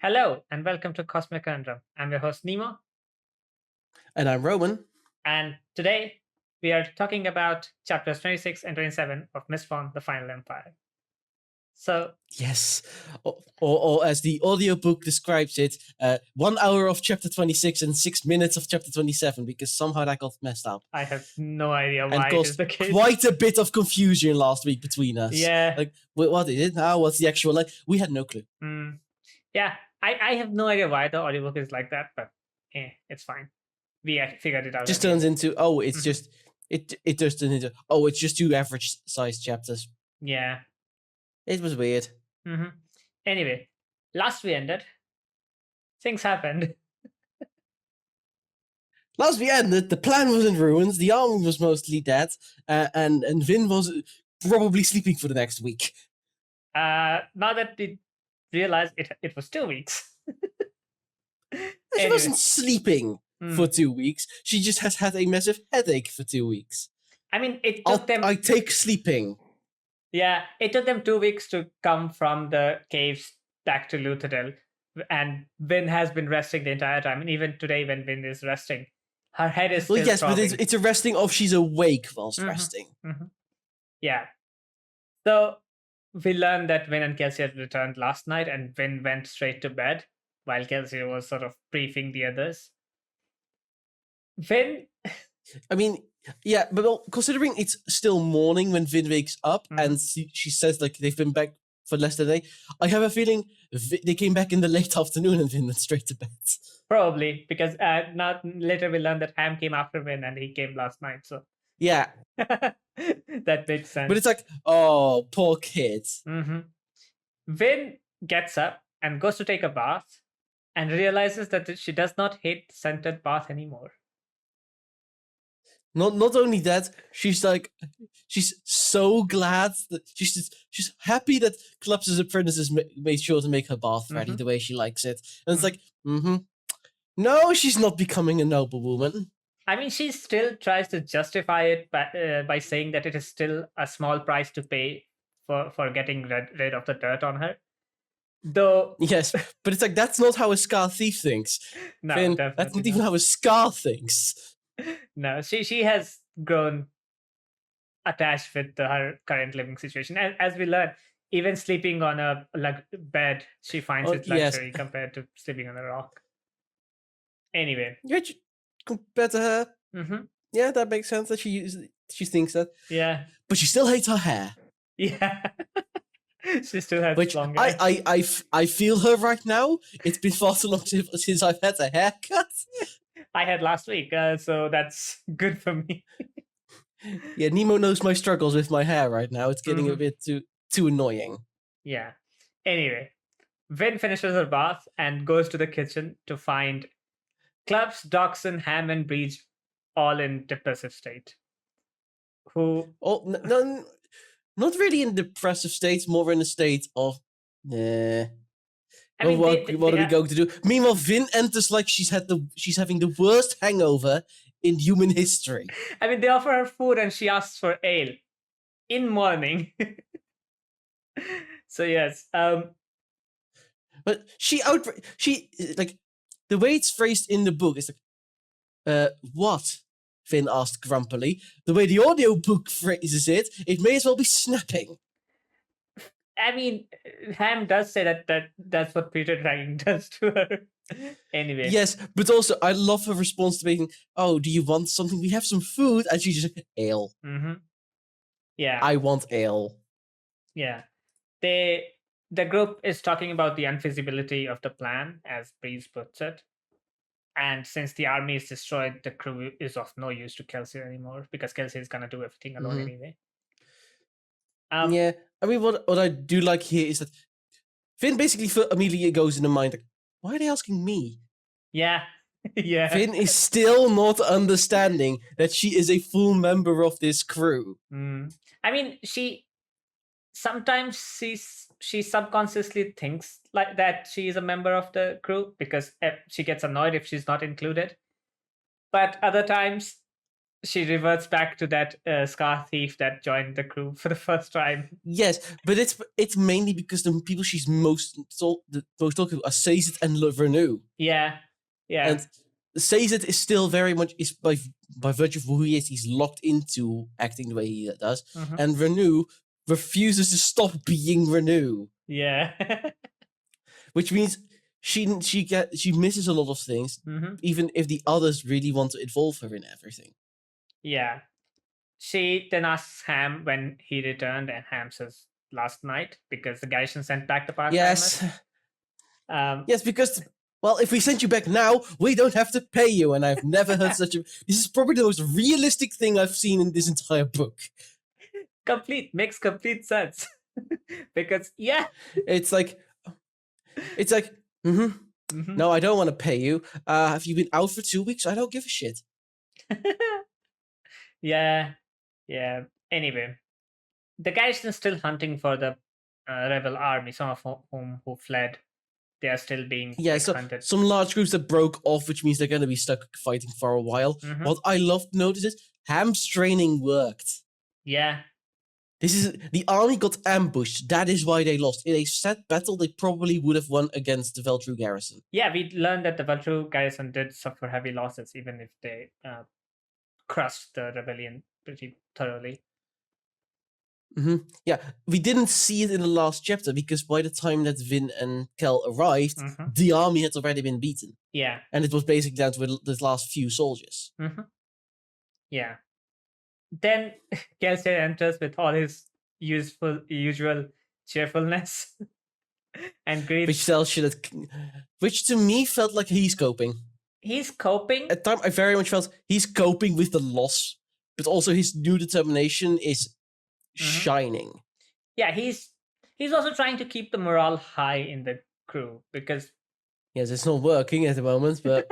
Hello and welcome to Cosmere Conundrum. I'm your host Nemo, And I'm Roman. and today we are talking about chapters 26 and 27 of Mistborn: The Final Empire. So, Yes. Or as the audiobook describes it, 1 hour of chapter 26 and 6 minutes of chapter 27, because somehow that got messed up. I have no idea And why it is caused the case. quite a bit of confusion last week between us. Yeah. Like, what is it now? What's the actual, like, we had no clue. Yeah, I have no idea why the audiobook is like that, but it's fine. We figured it out. It just at the turns end. into, it's just, it just turns into, it's just two average sized chapters. Yeah. It was weird. Anyway, last we ended, things happened. Last we ended, the plan was in ruins, the army was mostly dead, and Vin was probably sleeping for the next week. Now that we realized it was 2 weeks. She wasn't sleeping for 2 weeks. She just has had a massive headache for 2 weeks. I mean, it took them. I take sleeping. Yeah, it took them 2 weeks to come from the caves back to Luthadel, and Vin has been resting the entire time. And even today, when Vin is resting, her head is still yes, throbbing. but it's a resting of she's awake whilst resting. Yeah. So we learned that Vin and Kelsey had returned last night, and Vin went straight to bed while Kelsey was sort of briefing the others. Vin. I mean, yeah, but considering it's still morning when Vin wakes up and she says like they've been back for less than a day, I have a feeling they came back in the late afternoon and Vin went straight to bed. Probably, because now later we learned that Ham came after Vin and he came last night. So yeah, that makes sense. But it's like, oh, poor kid. Vin gets up and goes to take a bath and realizes that she does not hate the scented bath anymore. Not only that, she's so glad that she's happy that Clubs' apprentices made sure to make her bath ready the way she likes it. And it's like, no, she's not becoming a noblewoman. I mean, she still tries to justify it by saying that it is still a small price to pay for getting rid of the dirt on her. Though, yes, but it's like that's not how a Scar thief thinks. No, Finn, that's not even how a Scar thinks. No, she has grown attached with her current living situation. As we learn, even sleeping on a bed, she finds it luxury compared to sleeping on a rock. Anyway, compared to her, yeah, that makes sense that she thinks that. Yeah, but she still hates her hair. Yeah. She still has long hair. I feel her right now. It's been far too long since I've had a haircut. I had last week, so that's good for me. Yeah, Nemo knows my struggles with my hair right now. It's getting a bit too annoying. Yeah. Anyway, Vin finishes her bath and goes to the kitchen to find Clubs, Dachshund, Ham, and Breach all in depressive state. No, not really in depressive state, more in a state of, I mean, what are we going to do? Meanwhile, Vin enters like she's having the worst hangover in human history. I mean, they offer her food and she asks for ale in morning. So yes, but she like the way it's phrased in the book is like, what? Finn asked grumpily. The way the audiobook phrases it, it may as well be snapping. I mean, Ham does say that's what Peter Dragon does to her. Anyway. Yes, but also I love her response to being, "Oh, do you want something? We have some food." And she's just ale. Yeah. I want ale. Yeah. The group is talking about the unfeasibility of the plan, as Breeze puts it. And since the army is destroyed, the crew is of no use to Kelsey anymore because Kelsey is gonna do everything alone anyway. Yeah, I mean, what I do like here is that Finn basically immediately goes in the mind like, why are they asking me? Yeah, yeah. Finn is still not understanding that she is a full member of this crew. I mean, she subconsciously thinks like that she is a member of the crew because she gets annoyed if she's not included. But other times, she reverts back to that scar thief that joined the crew for the first time. Yes, but it's mainly because the people she's most talking to are Sazed and Renew. Yeah. And Sazed is still very much by virtue of who he is, he's locked into acting the way he does. Mhm. And Renew refuses to stop being Renew. Yeah. Which means she misses a lot of things, even if the others really want to involve her in everything. Yeah. She then asks Ham when he returned, and Ham says last night because the Gaishans sent back the part-timers. Yes. Yes, because, well, if we send you back now, we don't have to pay you. And I've never heard such a... This is probably the most realistic thing I've seen in this entire book. Makes complete sense. Because, yeah. It's like, no, I don't want to pay you. Have you been out for 2 weeks? I don't give a shit. Yeah. Anyway, the guys are still hunting for the rebel army, some of whom who fled. They are still being hunted. Some large groups that broke off, which means they're going to be stuck fighting for a while. What I love to notice is Ham's training worked. Yeah. The army got ambushed. That is why they lost. In a set battle, they probably would have won against the Veltru garrison. Yeah, we learned that the Veltru garrison did suffer heavy losses, even if they crushed the rebellion pretty thoroughly. Yeah, we didn't see it in the last chapter because by the time that Vin and Kel arrived, the army had already been beaten. Yeah. And it was basically down to the last few soldiers. Yeah. Then Kelsier enters with all his usual cheerfulness and greets. Which tells you that, which to me felt like he's coping. He's coping? At time, I very much felt he's coping with the loss, but also his new determination is shining. Yeah, he's also trying to keep the morale high in the crew because... Yes, it's not working at the moment, but...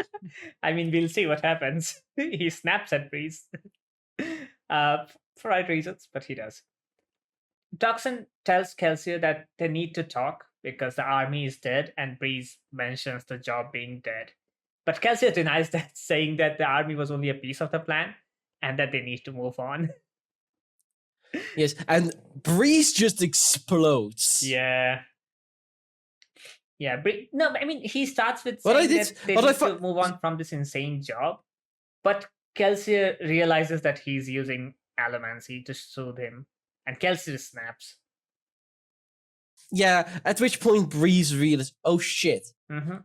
I mean, we'll see what happens. He snaps at Breeze. For right reasons, but he does. Toxin tells Kelsier that they need to talk because the army is dead, and Breeze mentions the job being dead. But Kelsier denies that, saying that the army was only a piece of the plan and that they need to move on. Yes, and Breeze just explodes. Yeah. No, I mean, he starts with saying that they need to move on from this insane job, but Kelsier realizes that he's using Allomancy to soothe him, and Kelsier snaps. Yeah, at which point Breeze realizes, oh shit.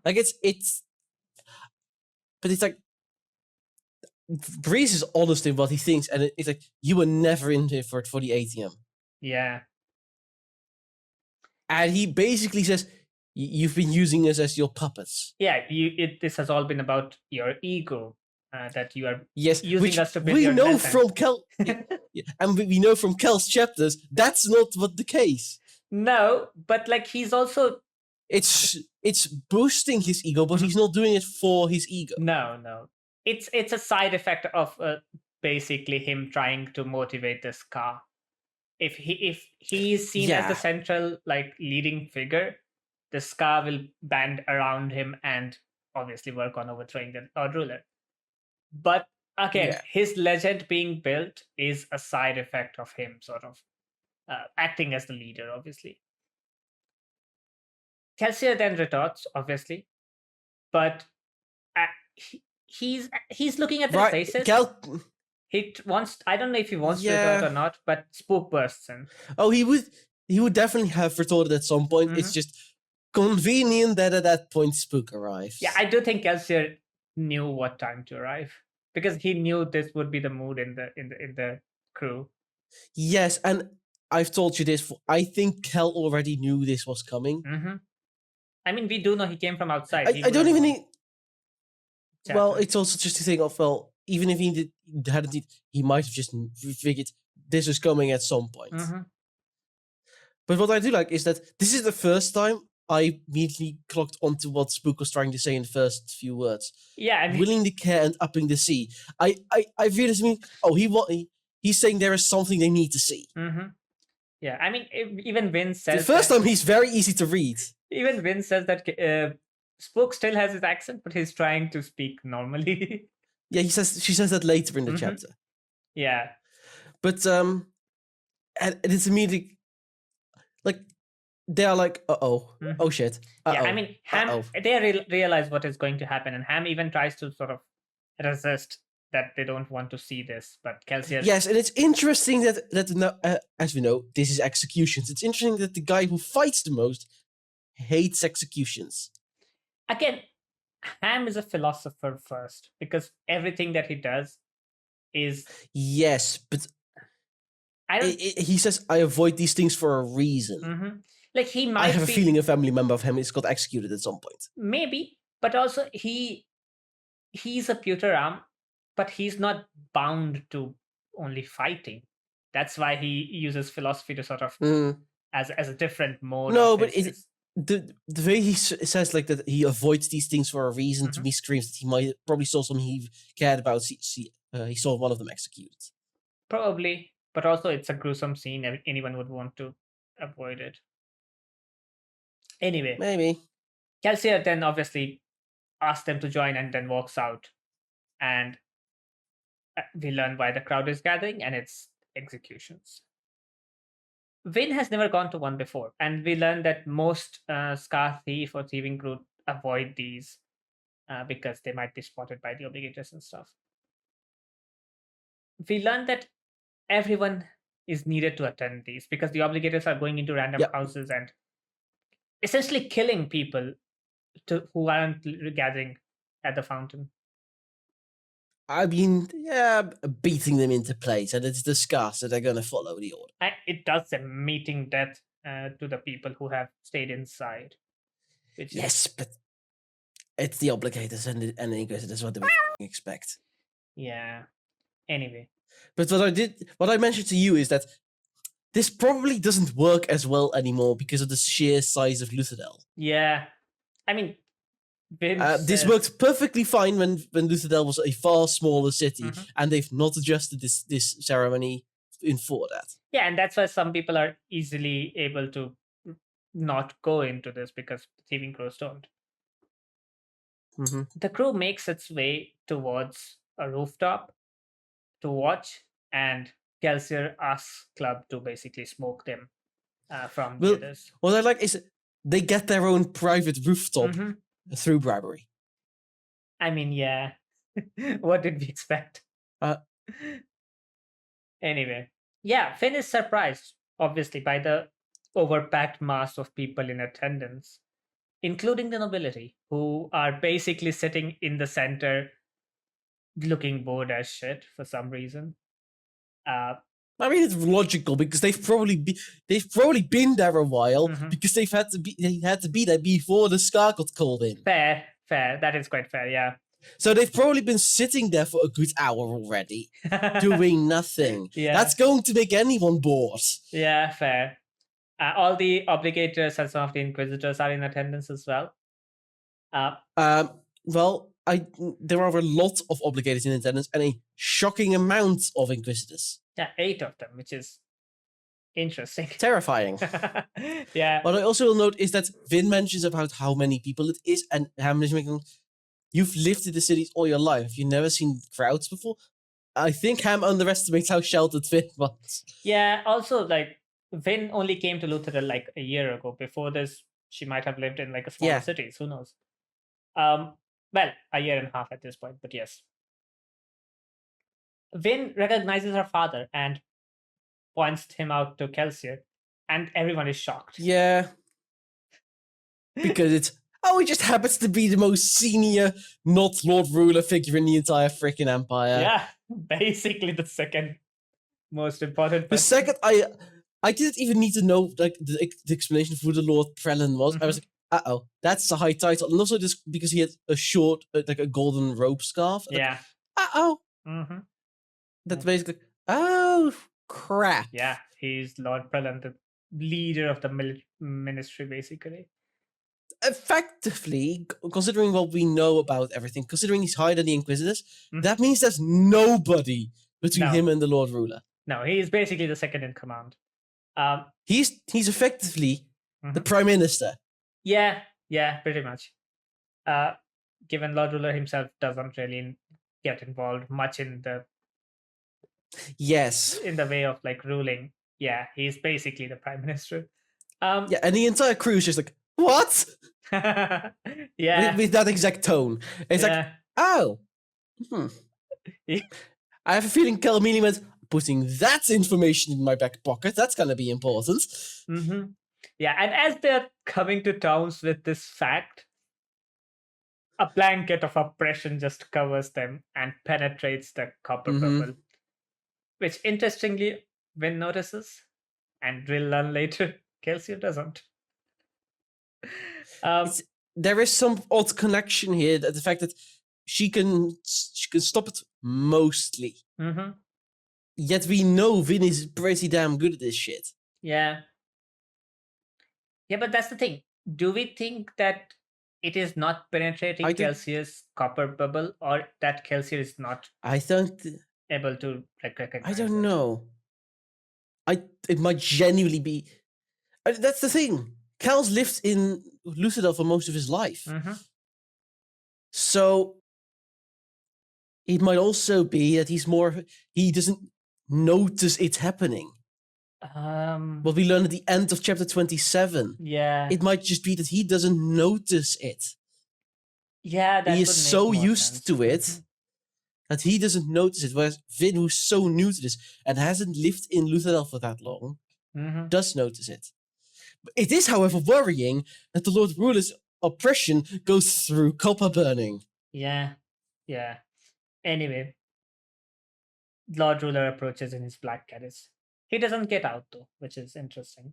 Like, it's... But it's like... Breeze is honest in what he thinks, and it's like, you were never in here for the ATM. Yeah. And he basically says, you've been using us as your puppets. Yeah, this has all been about your ego, that you are using us to build your know from Kel, and we know from Kel's chapters, that's not what the case. No, but like he's also... It's boosting his ego, but he's not doing it for his ego. No. It's a side effect of basically him trying to motivate the Scar. If he is seen as the central leading figure, the Scar will band around him and obviously work on overthrowing the Lord Ruler. But again, his legend being built is a side effect of him sort of acting as the leader, obviously. Kelsier then retorts, obviously, but he's looking at their faces. He wants... I don't know if he wants to retort or not, but Spook bursts in. Oh, he would definitely have retorted at some point. It's just convenient that at that point Spook arrives. Yeah, I do think Kelsier knew what time to arrive because he knew this would be the mood in the crew. Yes, and I've told you this. I think Kel already knew this was coming. I mean, we do know he came from outside. I don't even need... Well, it's also just a thing of, well, even if he hadn't, he might have just figured this was coming at some point. But what I do like is that this is the first time I immediately clocked onto what Spook was trying to say in the first few words. Yeah, I mean, willing the care and upping the sea. I realized, he's saying there is something they need to see. Yeah, I mean, even Vin says... The first time he's very easy to read. Even Vin says that Spook still has his accent, but he's trying to speak normally. Yeah, she says that later in the chapter. Yeah. But and it's immediately like they are like, oh shit, Yeah, I mean, Ham, uh-oh. they realize what is going to happen, and Ham even tries to sort of resist that they don't want to see this, but Kelsier. Yes, and it's interesting that as we know, this is executions. It's interesting that the guy who fights the most hates executions. Again, Ham is a philosopher first, because everything that he does is. Yes, but he says, I avoid these things for a reason. Like, he might I have a feeling a family member of him is got executed at some point. Maybe, but also he's a Puteram, but he's not bound to only fighting. That's why he uses philosophy to sort of as a different mode. No, but the way he says like that he avoids these things for a reason to me screams that he might probably saw something he cared about. He saw one of them executed. Probably, but also it's a gruesome scene. Anyone would want to avoid it. Anyway, maybe Kelsier then obviously asks them to join and then walks out, and we learn why the crowd is gathering, and it's executions. Vin has never gone to one before, and we learn that most Scar thief or thieving crew avoid these because they might be spotted by the obligators and stuff. We learn that everyone is needed to attend these because the obligators are going into random houses and essentially killing people who aren't gathering at the fountain. I mean, beating them into place, and it's the Scars that they're going to follow the order. It does a meeting death to the people who have stayed inside. But it's the obligators and the Inquisitors. That's what they would expect. Yeah. Anyway. But what I mentioned to you is that this probably doesn't work as well anymore because of the sheer size of Luthadel. Yeah. I mean, this worked perfectly fine when Luthadel was a far smaller city, and they've not adjusted this ceremony for that. Yeah, and that's why some people are easily able to not go into this because thieving crews don't. The crew makes its way towards a rooftop to watch, and Kelsier asks Club to basically smoke them from the others. What I like is they get their own private rooftop through bribery. I mean, yeah. What did we expect? Anyway. Yeah, Finn is surprised, obviously, by the overpacked mass of people in attendance, including the nobility, who are basically sitting in the center, looking bored as shit for some reason. I mean, it's logical because they've probably been there a while because they had to be there before the Scar got called in. Fair. That is quite fair, yeah. So they've probably been sitting there for a good hour already, doing nothing. Yeah. That's going to make anyone bored. Yeah, fair. All the obligators and some of the inquisitors are in attendance as well. Well, there are a lot of obligators in attendance and a shocking amount of inquisitors. Yeah, 8 of them, which is interesting. Terrifying. Yeah. What I also will note is that Vin mentions about how many people it is, and Ham is making, you've lived in the cities all your life. You've never seen crowds before. I think Ham underestimates how sheltered Vin was. Yeah, also, like, Vin only came to Luthadel like a year ago. Before this, she might have lived in like a smaller cities. Who knows? Well, a year and a half at this point, but yes. Vin recognizes her father and points him out to Kelsier, and everyone is shocked. Yeah. Because he just happens to be the most senior, not Lord Ruler figure in the entire freaking empire. Yeah, basically the second most important person. The second, I didn't even need to know like the explanation of who the Lord Prelin was. I was like, that's a high title. And also just because he had a short, like a golden rope scarf. Yeah. Like, That's basically, oh, crap. Yeah, he's Lord Prelin, the leader of the ministry, basically. Effectively, considering what we know about everything, considering he's higher than the Inquisitors, that means there's nobody between him and the Lord Ruler. No, he's basically the second in command. He's effectively the Prime Minister. Yeah, pretty much. Given Lord Ruler himself doesn't really get involved much in the Yes. in the way of like ruling. Yeah, he's basically the prime minister. Yeah, and the entire crew is just like, what? Yeah, With that exact tone. It's like, yeah. oh. I have a feeling Kel immediately went, putting that information in my back pocket, that's going to be important. Mm-hmm. Yeah, and as they're coming to terms with this fact, a blanket of oppression just covers them and penetrates the copper bubble, which interestingly, Win notices, and we'll learn later, Kelsey doesn't. There is some odd connection here, the fact that she can stop it mostly. Mm-hmm. Yet we know Vin is pretty damn good at this shit. Yeah. Yeah, but that's the thing. Do we think that it is not penetrating Kelsey's copper bubble, or that Kelsey is not able to recognize I don't know. It might genuinely be. That's the thing. Cal's lived in Luthadel for most of his life. Mm-hmm. So it might also be that he doesn't notice it happening. What we learn at the end of chapter 27. Yeah. It might just be that he doesn't notice it. Yeah, he is so used to it that he doesn't notice it. Whereas Vin, who's so new to this and hasn't lived in Luthadel for that long, does notice it. It is, however, worrying that the Lord Ruler's oppression goes through copper burning. Yeah. Yeah. Anyway, Lord Ruler approaches in his black carriage. He doesn't get out though, which is interesting.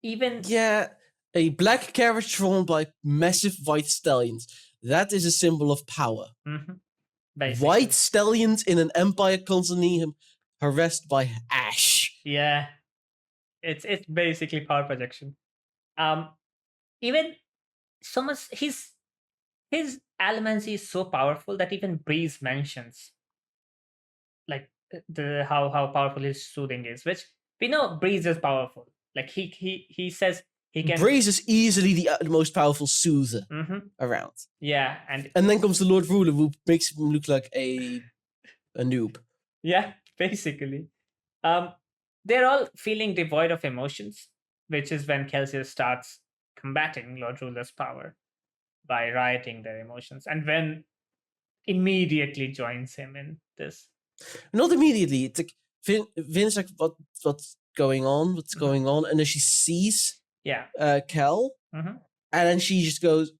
A black carriage drawn by massive white stallions. That is a symbol of power. White stallions in an empire constantly harassed by ash. Yeah, it's basically power projection. Even so much his Allomancy is so powerful that even Breeze mentions like how powerful his soothing is, which we know Breeze is powerful. Like he says he can. Breeze is easily the most powerful soother around. Yeah, and then comes the Lord Ruler, who makes him look like a noob. Yeah, basically. They're all feeling devoid of emotions, which is when Kelsey starts combating Lord Ruler's power by rioting their emotions, and Ven immediately joins him in this. Not immediately. It's like Vin's like, what's going on? What's going on? And then she sees Kel, and then she just goes,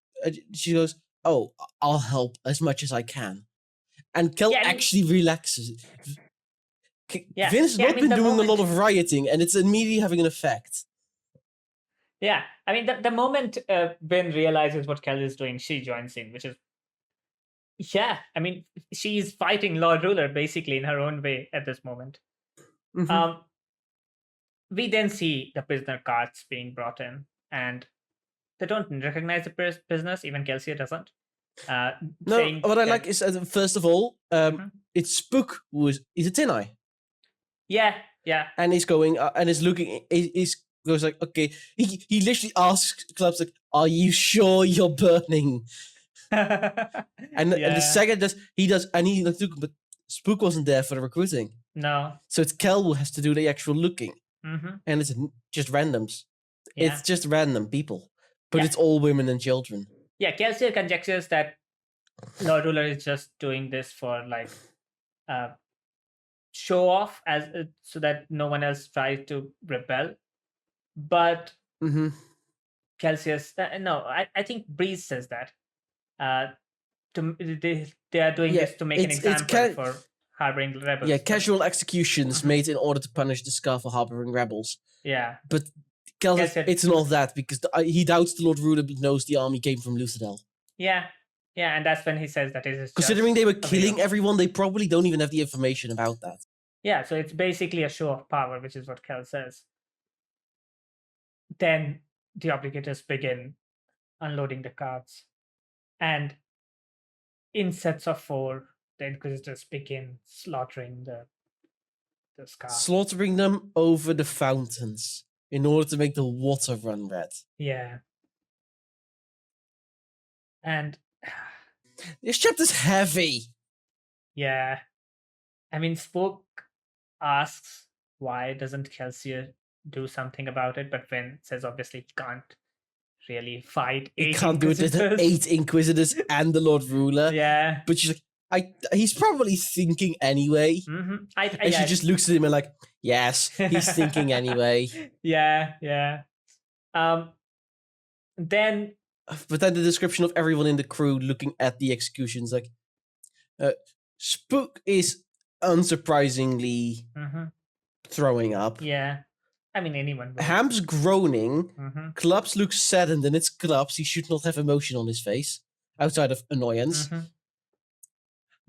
oh, I'll help as much as I can. And Kel actually relaxes. Vin's not been doing a lot of rioting, and it's immediately having an effect. Yeah, I mean, the moment Vin realizes what Kel is doing, she joins in, which is, yeah, I mean, she's fighting Lord Ruler basically in her own way at this moment. We then see the prisoner carts being brought in, and they don't recognize the prisoners, even Kelsey doesn't. No, what I like is, first of all, it's Spook he's a Tin Eye. Yeah. And he's going, and he's looking, he's goes like, okay, he literally asks Clubs like, are you sure you're burning? and the second he does, and he looks, but Spook wasn't there for the recruiting. No. So it's Kel who has to do the actual looking. And it's just randoms. Yeah. It's just random people. But it's all women and children. Yeah, Kelsey conjectures that Lord Ruler is just doing this for like show off, as so that no one else tries to rebel. But Kelsey I think Breeze says that they are doing this to make an example for harboring rebels. Yeah, casual executions made in order to punish the Scar for harboring rebels. Yeah, but Kelsey, it's not that, because he doubts the Lord Ruler knows the army came from Luthadel. Yeah, and that's when he says that it is. Considering they were killing everyone, they probably don't even have the information about that. Yeah, so it's basically a show of power, which is what Kel says. Then the obligators begin unloading the carts, and in sets of 4, the Inquisitors begin slaughtering the Scar. Slaughtering them over the fountains in order to make the water run red. Yeah. And this chapter's heavy. Yeah. I mean, Spook asks why doesn't Kelsier do something about it, but Finn says obviously he can't really fight He 8 can't do it with the Inquisitors. 8 Inquisitors and the Lord Ruler. Yeah. But she's like, he's probably thinking anyway. And she just looks at him and like, yes, he's thinking anyway. Yeah. Then But then the description of everyone in the crew looking at the executions, like, Spook is unsurprisingly throwing up. Yeah. I mean, anyone would. Ham's groaning. Clubs looks saddened, and it's Clubs. He should not have emotion on his face, outside of annoyance.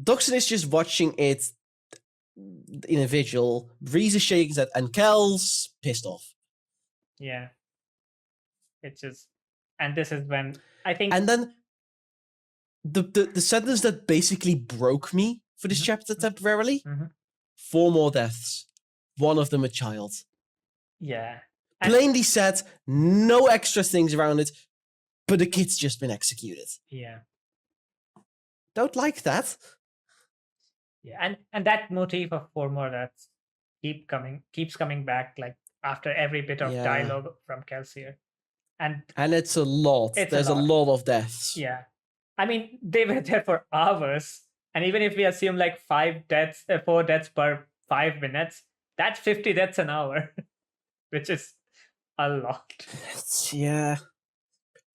Doxson is just watching it in a vigil. Breeze is shaking his head, and Kel's pissed off. Yeah. It's just... And this is when I think... And then the sentence that basically broke me for this chapter temporarily, 4 more deaths. One of them a child. Yeah. Plainly said, no extra things around it, but the kid's just been executed. Yeah. Don't like that. Yeah, and that motif of 4 more deaths keeps coming back, like after every bit of dialogue from Kelsier. And it's a lot. There's a lot of deaths. Yeah. I mean, they were there for hours. And even if we assume like 4 deaths per 5 minutes, that's 50 deaths an hour, which is a lot. Yeah.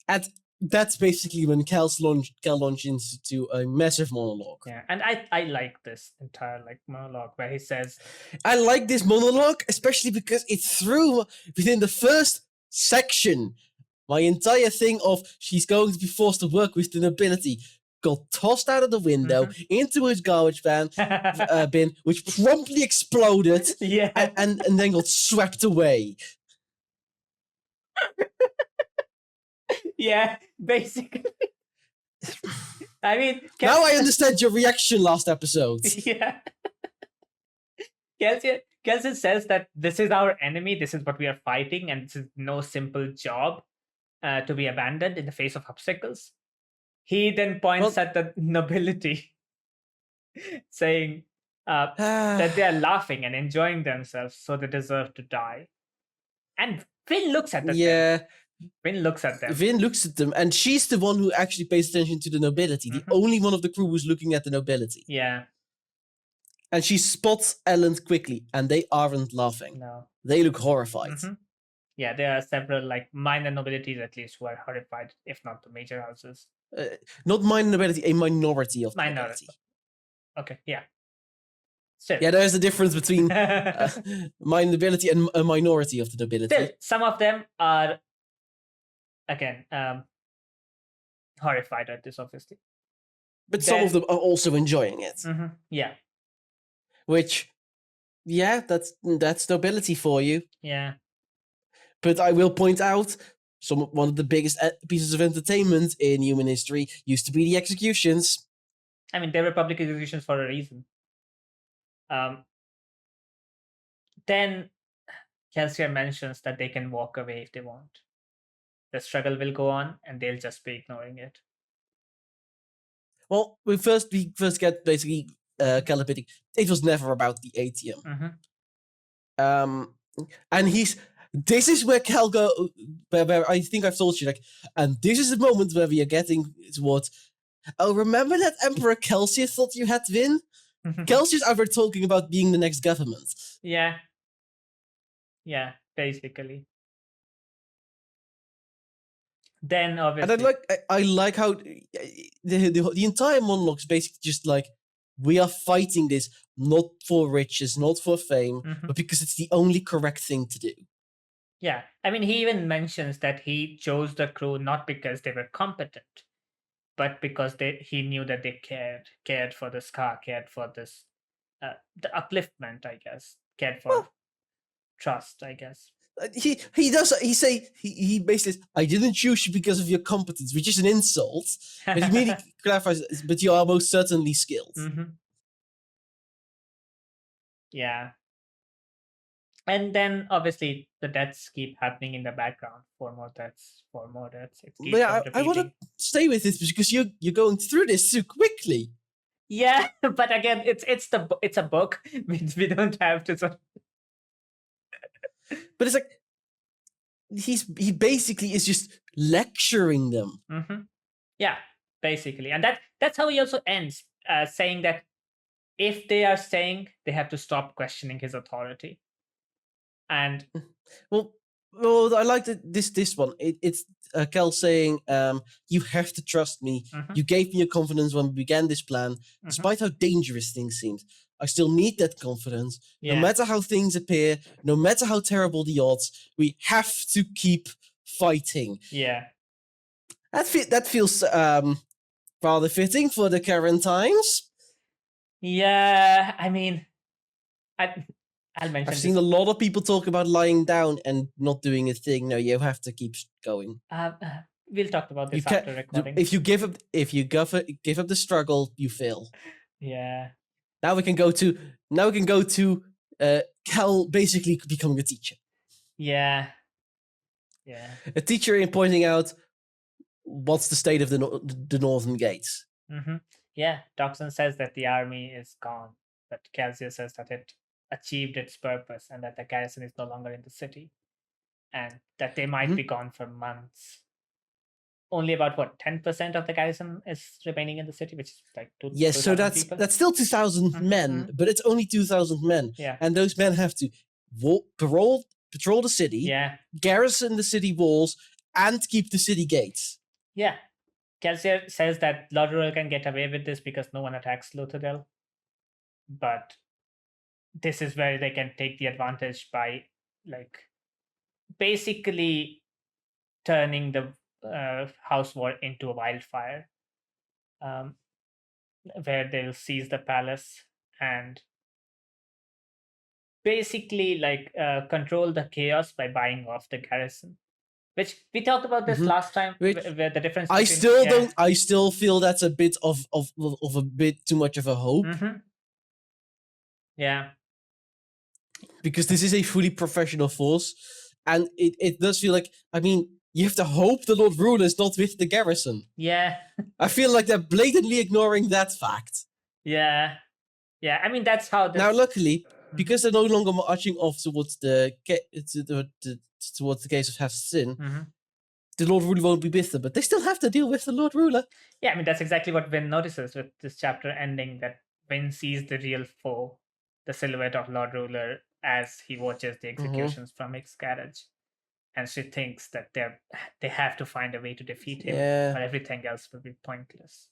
And that's basically when Kel launches into a massive monologue. Yeah, and I like this entire monologue where he says... I like this monologue, especially because it threw within the first section my entire thing of she's going to be forced to work with the nobility got tossed out of the window into his garbage bin, which promptly exploded and then got swept away. Yeah, basically. I mean... Now I understand your reaction last episode. Yeah. Kelsier says that this is our enemy, this is what we are fighting, and this is no simple job to be abandoned in the face of obstacles. He then points at the nobility, saying that they are laughing and enjoying themselves, so they deserve to die. And Vin looks at them. Yeah. Vin looks at them. Vin looks at them, and she's the one who actually pays attention to the nobility. The only one of the crew who's looking at the nobility. Yeah. And she spots Ellen quickly, and they aren't laughing. No. They look horrified. Yeah, there are several minor nobilities at least who are horrified, if not the major houses. Not minor nobility, a minority of the nobility. Okay, yeah. Still. Yeah, there's a difference between minor nobility and a minority of the nobility. Still, some of them are, again, horrified at this, obviously. But some of them are also enjoying it. Yeah. Which, yeah, that's nobility for you. Yeah. But I will point out, one of the biggest pieces of entertainment in human history used to be the executions. I mean, they were public executions for a reason. Then Kelsier mentions that they can walk away if they want. The struggle will go on, and they'll just be ignoring it. Well, we first get basically catalytic. It was never about the ATM. And this is where Cal go. Where I think I've told you, and this is the moment where we are getting towards. Oh, remember that Emperor Kelsier thought you had Vin? Kelsier's ever talking about being the next government. Yeah. Yeah, basically. Then obviously, and I like how the entire monologue is basically just we are fighting this not for riches, not for fame, but because it's the only correct thing to do. Yeah, I mean, he even mentions that he chose the crew not because they were competent, but because he knew that they cared for the Scar, cared for this, the upliftment, I guess, cared for trust, I guess. He basically says, I didn't choose you because of your competence, which is an insult. But he immediately clarifies, but you are most certainly skilled. Yeah. And then obviously the deaths keep happening in the background. 4 more deaths. It keeps I want to stay with this because you're going through this so quickly. Yeah, but again, it's a book. We don't have to sort of... But it's like he basically is just lecturing them. Yeah, basically, and that's how he also ends, saying that if they are staying, they have to stop questioning his authority. And well, I like this one. It's Kel saying, "You have to trust me. You gave me your confidence when we began this plan, despite how dangerous things seemed. I still need that confidence. No matter how things appear, no matter how terrible the odds, we have to keep fighting." Yeah, that feels rather fitting for the current times. Yeah, I mean, I'll mention. I've seen a lot of people talk about lying down and not doing a thing. No, you have to keep going. We'll talk about this after recording. If you give up the struggle, you fail. Yeah. Now we can go to Cal basically becoming a teacher. Yeah. A teacher in pointing out what's the state of the northern gates. Yeah, Toxin says that the army is gone, but Calcius says that it achieved its purpose and that the garrison is no longer in the city, and that they might be gone for months. Only about 10% of the garrison is remaining in the city, which is like 2,000 Yes, so that's still 2,000 men, but it's only 2,000 men. Yeah. And those men have to patrol the city, garrison the city walls, and keep the city gates. Yeah. Kelsier says that Lord Rural can get away with this because no one attacks Luthadel. But this is where they can take the advantage by, like, basically turning the house war into a wildfire, where they'll seize the palace and basically control the chaos by buying off the garrison. Which we talked about this last time, where the difference. I still feel that's a bit of a bit too much of a hope. Yeah. Because this is a fully professional force, and it does feel like, I mean, you have to hope the Lord Ruler is not with the garrison. Yeah. I feel like they're blatantly ignoring that fact. Yeah. I mean, that's how. Now, luckily, because they're no longer marching off towards the case of Sin, the Lord Ruler won't be with them, but they still have to deal with the Lord Ruler. Yeah, I mean, that's exactly what Vin notices with this chapter ending, that Vin sees the real foe, the silhouette of Lord Ruler, as he watches the executions from Ix Garage. And she thinks that they have to find a way to defeat him, or everything else will be pointless.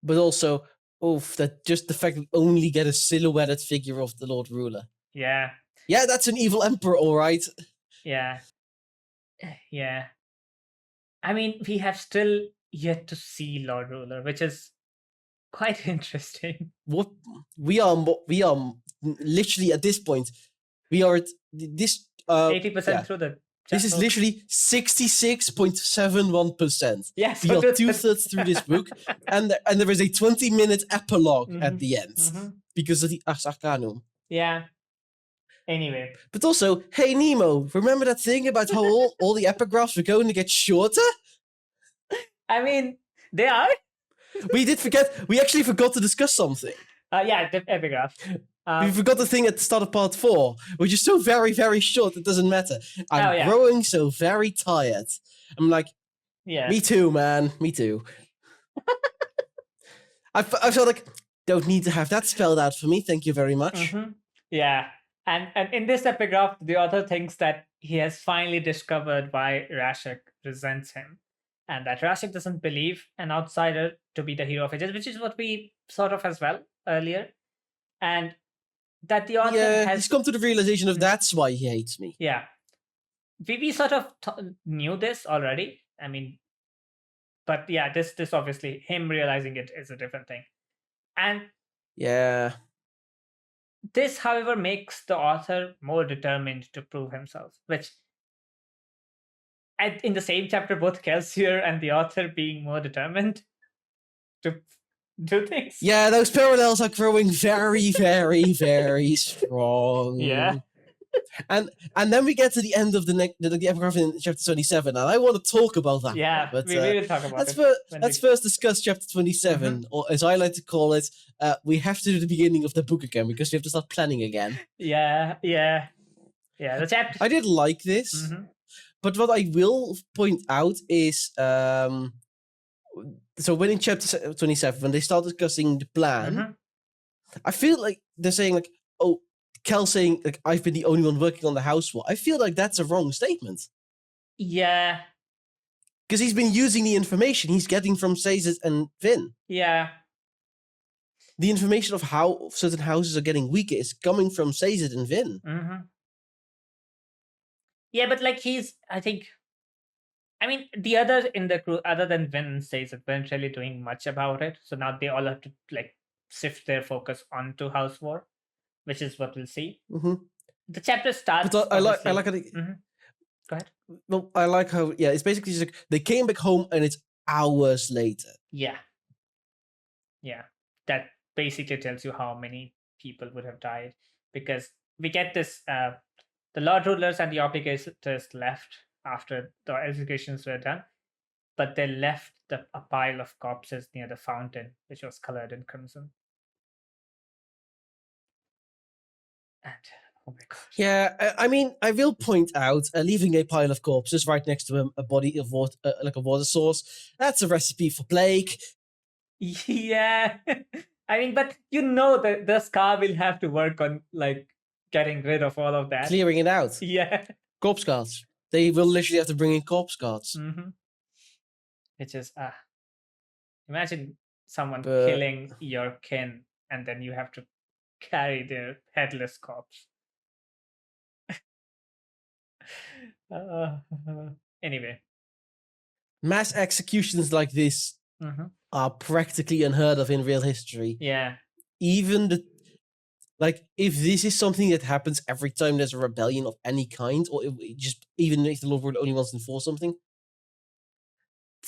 But also, that just the fact that we only get a silhouetted figure of the Lord Ruler. Yeah. Yeah, that's an evil emperor, all right. Yeah. I mean, we have still yet to see Lord Ruler, which is quite interesting. What we are literally at this point, we are at this 80% through the. This is literally 66.71%. Yes, we are 2/3 through this book, and there is a 20-minute epilogue at the end because of the Ars Arcanum. Yeah. Anyway. But also, hey Nemo, remember that thing about how all the epigraphs were going to get shorter? I mean, they are. We actually forgot to discuss something. The epigraph. We forgot the thing at the start of part 4, which is so very, very short, it doesn't matter. I'm growing so very tired. I'm like, me too, man. Me too. I felt like, don't need to have that spelled out for me. Thank you very much. Yeah. And in this epigraph, the author thinks that he has finally discovered why Rashek resents him. And that Rashek doesn't believe an outsider to be the hero of ages, which is what we sort of as well earlier. And that the author he's come to the realization of that's why he hates me. Yeah. We sort of knew this already. I mean, but yeah, this obviously, him realizing it is a different thing. And this, however, makes the author more determined to prove himself, which in the same chapter, both Kelsier and the author being more determined to do things. Yeah, those parallels are growing very, very, very strong. Yeah. And then we get to the end of the epigraph in chapter 27, and I want to talk about that. Yeah, but we will talk about let's it. let's first discuss chapter 27, or as I like to call it, we have to do the beginning of the book again because we have to start planning again. Yeah. The chapter. I did like this, but what I will point out is, so when in chapter 27, when they start discussing the plan, I feel like they're saying like, oh, Kel saying like I've been the only one working on the house wall. I feel like that's a wrong statement. Yeah. Because he's been using the information he's getting from Sazed and Vin. Yeah. The information of how certain houses are getting weaker is coming from Sazed and Vin. Yeah, but like I mean, the others in the crew, other than Vin and Sazed, weren't really doing much about it. So now they all have to like shift their focus onto House War, which is what we'll see. The chapter starts. But I like how Go ahead. Well, I like how it's basically just like they came back home and it's hours later. Yeah. That basically tells you how many people would have died, because we get this. The Lord Rulers and the Obligators left after the executions were done, but they left a pile of corpses near the fountain, which was colored in crimson. And oh my god. Yeah, I mean, I will point out, leaving a pile of corpses right next to a body of water, like a water source, that's a recipe for plague. Yeah. I mean, but that the Scar will have to work on like getting rid of all of that. Clearing it out. Yeah. Corpse guards. They will literally have to bring in corpse guards. Which is, imagine someone killing your kin and then you have to carry their headless corpse. Anyway. Mass executions like this are practically unheard of in real history. Yeah. Even if this is something that happens every time there's a rebellion of any kind, or even if the Lord Ruler only wants to enforce something,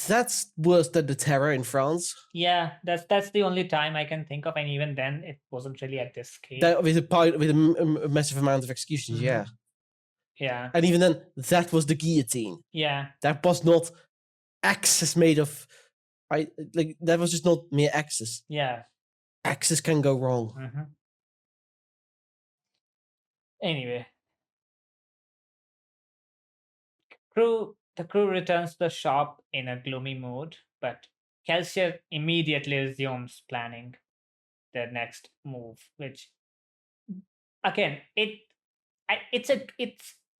that's worse than the terror in France. Yeah, that's the only time I can think of, and even then, it wasn't really at this scale. With a massive amount of executions, yeah. And even then, that was the guillotine. Yeah. That was not axes made of. That was just not mere axes. Yeah. Axes can go wrong. Anyway, the crew returns to the shop in a gloomy mood, but Kelsier immediately resumes planning their next move, which again, it's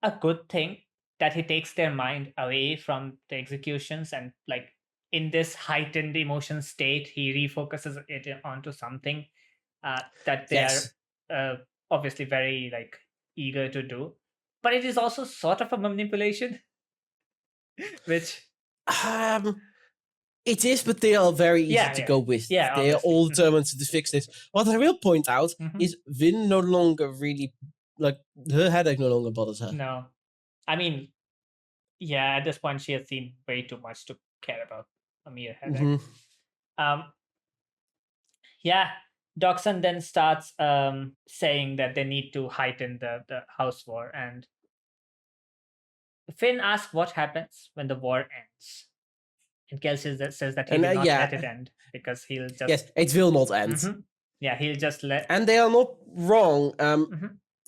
a good thing that he takes their mind away from the executions, and like in this heightened emotion state, he refocuses it onto something that they are obviously very like eager to do, but it is also sort of a manipulation. Which it is, but they are very easy to go with. Yeah, they are all determined to fix this. What I will point out is Vin no longer really her headache no longer bothers her. No, I mean, yeah, at this point she has seen way too much to care about a mere headache. Doxon then starts saying that they need to heighten the house war, and Finn asks what happens when the war ends. And Kelsey says that he will not let it end, because he'll just... Yes, it will not end. Yeah, he'll just let... And they are not wrong.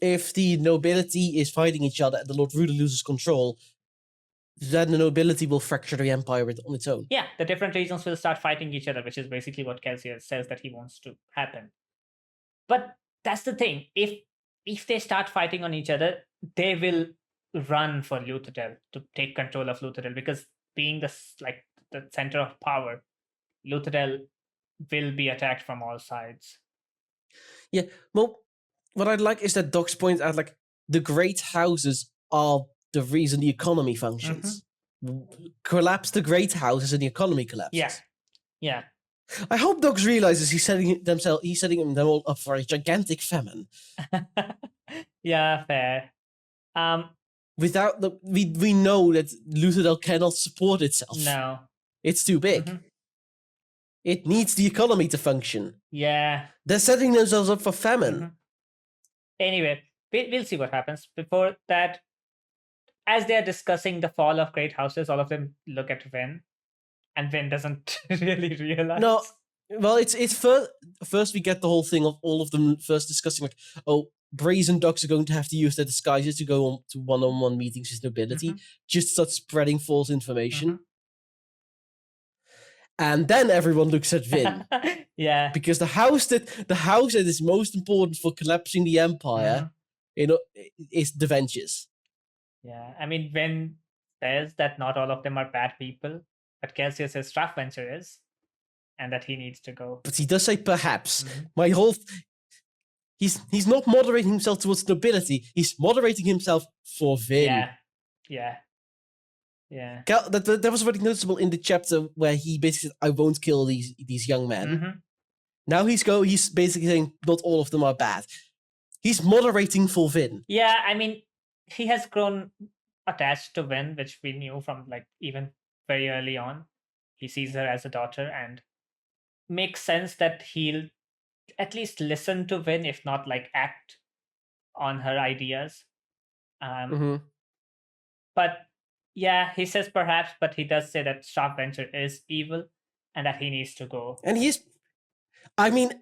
If the nobility is fighting each other and the Lord Ruler loses control, then the nobility will fracture the empire on its own. Yeah, the different regions will start fighting each other, which is basically what Kelsey says that he wants to happen. But that's the thing. If they start fighting on each other, they will run for Luthadel to take control of Luthadel, because being the center of power, Luthadel will be attacked from all sides. Yeah, well, what I'd like is that Docs points out the great houses are the reason the economy functions. Collapse the great houses and the economy collapses. Yeah. I hope Docs realizes he's setting them all up for a gigantic famine. Yeah, fair. Without we know that Luthadel cannot support itself. No. It's too big. It needs the economy to function. Yeah. They're setting themselves up for famine. Anyway, we'll see what happens. Before that, as they're discussing the fall of great houses, all of them look at Vin, and Vin doesn't really realize. No, well, it's first we get the whole thing of all of them first discussing like, oh, brazen dogs are going to have to use their disguises to go on to one-on-one meetings with nobility, just start spreading false information. And then everyone looks at Vin. Yeah. Because the house that is most important for collapsing the empire, is the Ventures. Yeah. I mean, Vin says that not all of them are bad people, but Kelsier says Strathventure is, and that he needs to go. But he does say perhaps. My whole he's not moderating himself towards nobility. He's moderating himself for Vin. Yeah. That was already noticeable in the chapter where he basically said, "I won't kill these young men." Now he's basically saying not all of them are bad. He's moderating for Vin. Yeah, I mean, he has grown attached to Vin, which we knew from like even very early on. He sees her as a daughter, and makes sense that he'll at least listen to Vin, if not like act on her ideas. But yeah, he says perhaps, but he does say that Strathventure is evil and that he needs to go. And I mean,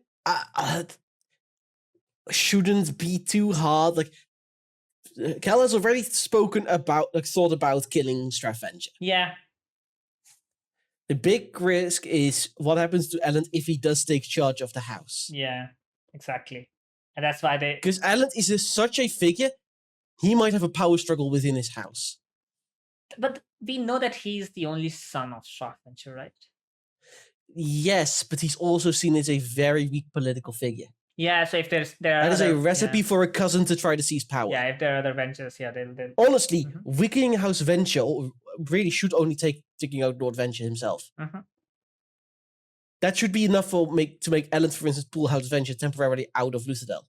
shouldn't be too hard. Like, Cal has already thought about killing Strathventure. Yeah. The big risk is what happens to Ellen if he does take charge of the house. Yeah, exactly. And that's why because Ellen is such a figure, he might have a power struggle within his house. But we know that he's the only son of Strathventure, right? Yes, but he's also seen as a very weak political figure. Yeah, so if there that is a recipe for a cousin to try to seize power. Yeah, if there are other ventures, they'll... Honestly, weakening House Venture really should only take taking out Lord Venture himself. That should be enough to make Ellen, for instance, pull House Venture temporarily out of Luthadel.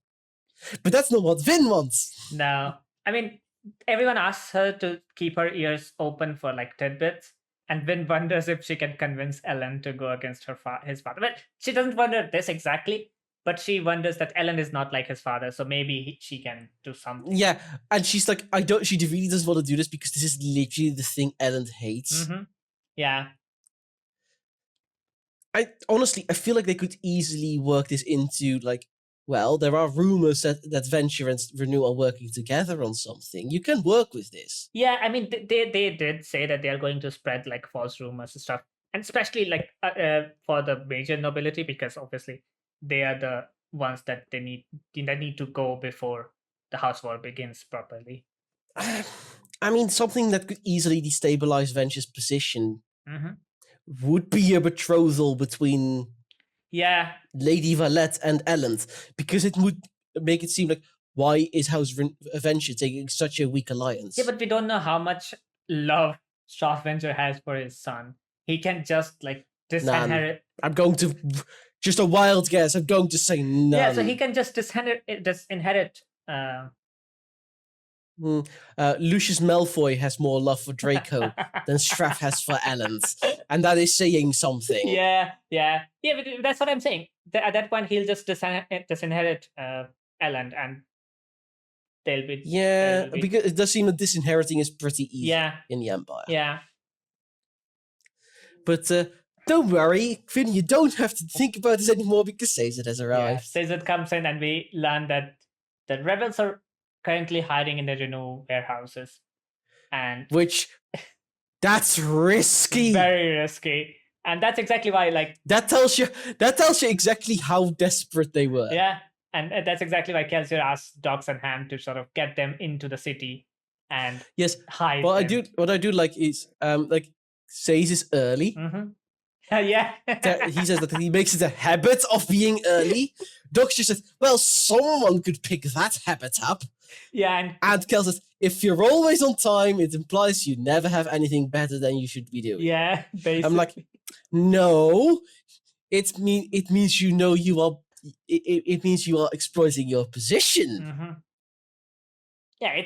But that's not what Vin wants. No. I mean, everyone asks her to keep her ears open for like tidbits, and Vin wonders if she can convince Ellen to go against his father. But she doesn't wonder this exactly, but she wonders that Ellen is not like his father, so maybe she can do something. Yeah, and she's like, she really doesn't want to do this because this is literally the thing Ellen hates. Yeah. I feel like they could easily work this into like, well, there are rumors that Venture and Renew are working together on something. You can work with this. Yeah, I mean, they did say that they are going to spread like false rumors and stuff, and especially like for the major nobility, because obviously they are the ones that they need to go before the house war begins properly. I mean, something that could easily destabilize Venture's position would be a betrothal between Lady Valette and Ellen, because it would make it seem like, why is House Venture taking such a weak alliance? Yeah, but we don't know how much love Strathventure has for his son. He can just like disinherit. I'm going to just a wild guess. I'm going to say none. Yeah, so he can just disinherit. Lucius Malfoy has more love for Draco than Strath has for Ellen, and that is saying something. Yeah, but that's what I'm saying. At that point, he'll just disinherit Ellen, and they'll be... because it does seem that disinheriting is pretty easy in the Empire. Yeah. But don't worry, Finn, you don't have to think about this anymore because Sazed has arrived. Yeah, Sazed comes in and we learn that the rebels are currently hiding in the Renew warehouses. And that's risky. Very risky. And that's exactly why, like... That tells you exactly how desperate they were. Yeah. And that's exactly why Kelsier asks Dox and Ham to sort of get them into the city and hide them. What I do like is, like, Sazed is early. Yeah. He says that he makes it a habit of being early. Dox just says, well, someone could pick that habit up. Yeah. And Kel says, if you're always on time, it implies you never have anything better than you should be doing. Yeah, basically. I'm like, no, it means you are exploiting your position. Yeah,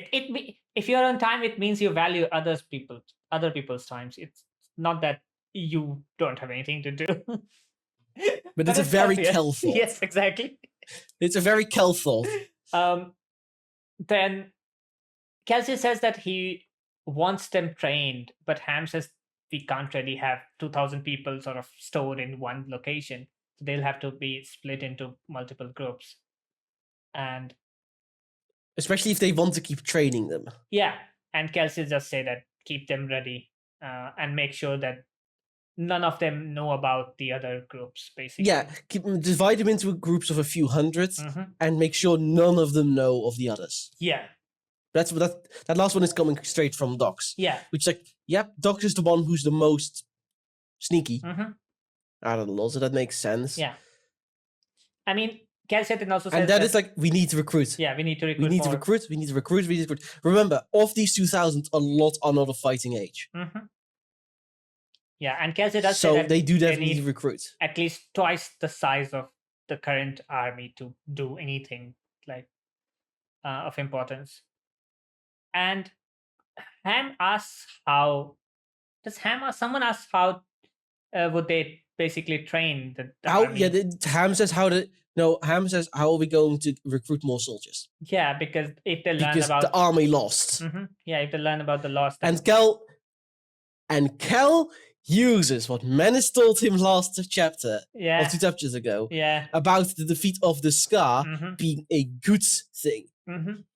if you're on time, it means you value other people's times. It's not that you don't have anything to do. But it's a very Kel thought. Yes, exactly. It's a very Kel thought. then Kelsey says that he wants them trained, but Ham says we can't really have 2,000 people sort of stored in one location. So they'll have to be split into multiple groups. And especially if they want to keep training them. Yeah, and Kelsey just say that keep them ready and make sure that none of them know about the other groups, basically. Yeah, divide them into groups of a few hundred and make sure none of them know of the others. Yeah. That's what that last one is coming straight from Docs. Yeah. Which is like, yep, Docs is the one who's the most sneaky. I don't know, so that makes sense. Yeah. I mean, Kelsey also says and that is like, we need to recruit. Yeah, we need to recruit. We need to recruit. Remember, of these 2,000, a lot are not of fighting age. Yeah, and Kelsey does so say that they do definitely need to recruit. At least twice the size of the current army to do anything like of importance. And Ham asks how. Someone asks how would they basically train the army? Yeah, Ham says Ham says, how are we going to recruit more soldiers? Yeah, because if they learn about the army lost. Yeah, if they learn about the loss. And Kel uses what Menace told him last chapter, or 2 chapters ago, about the defeat of the Scar being a good thing.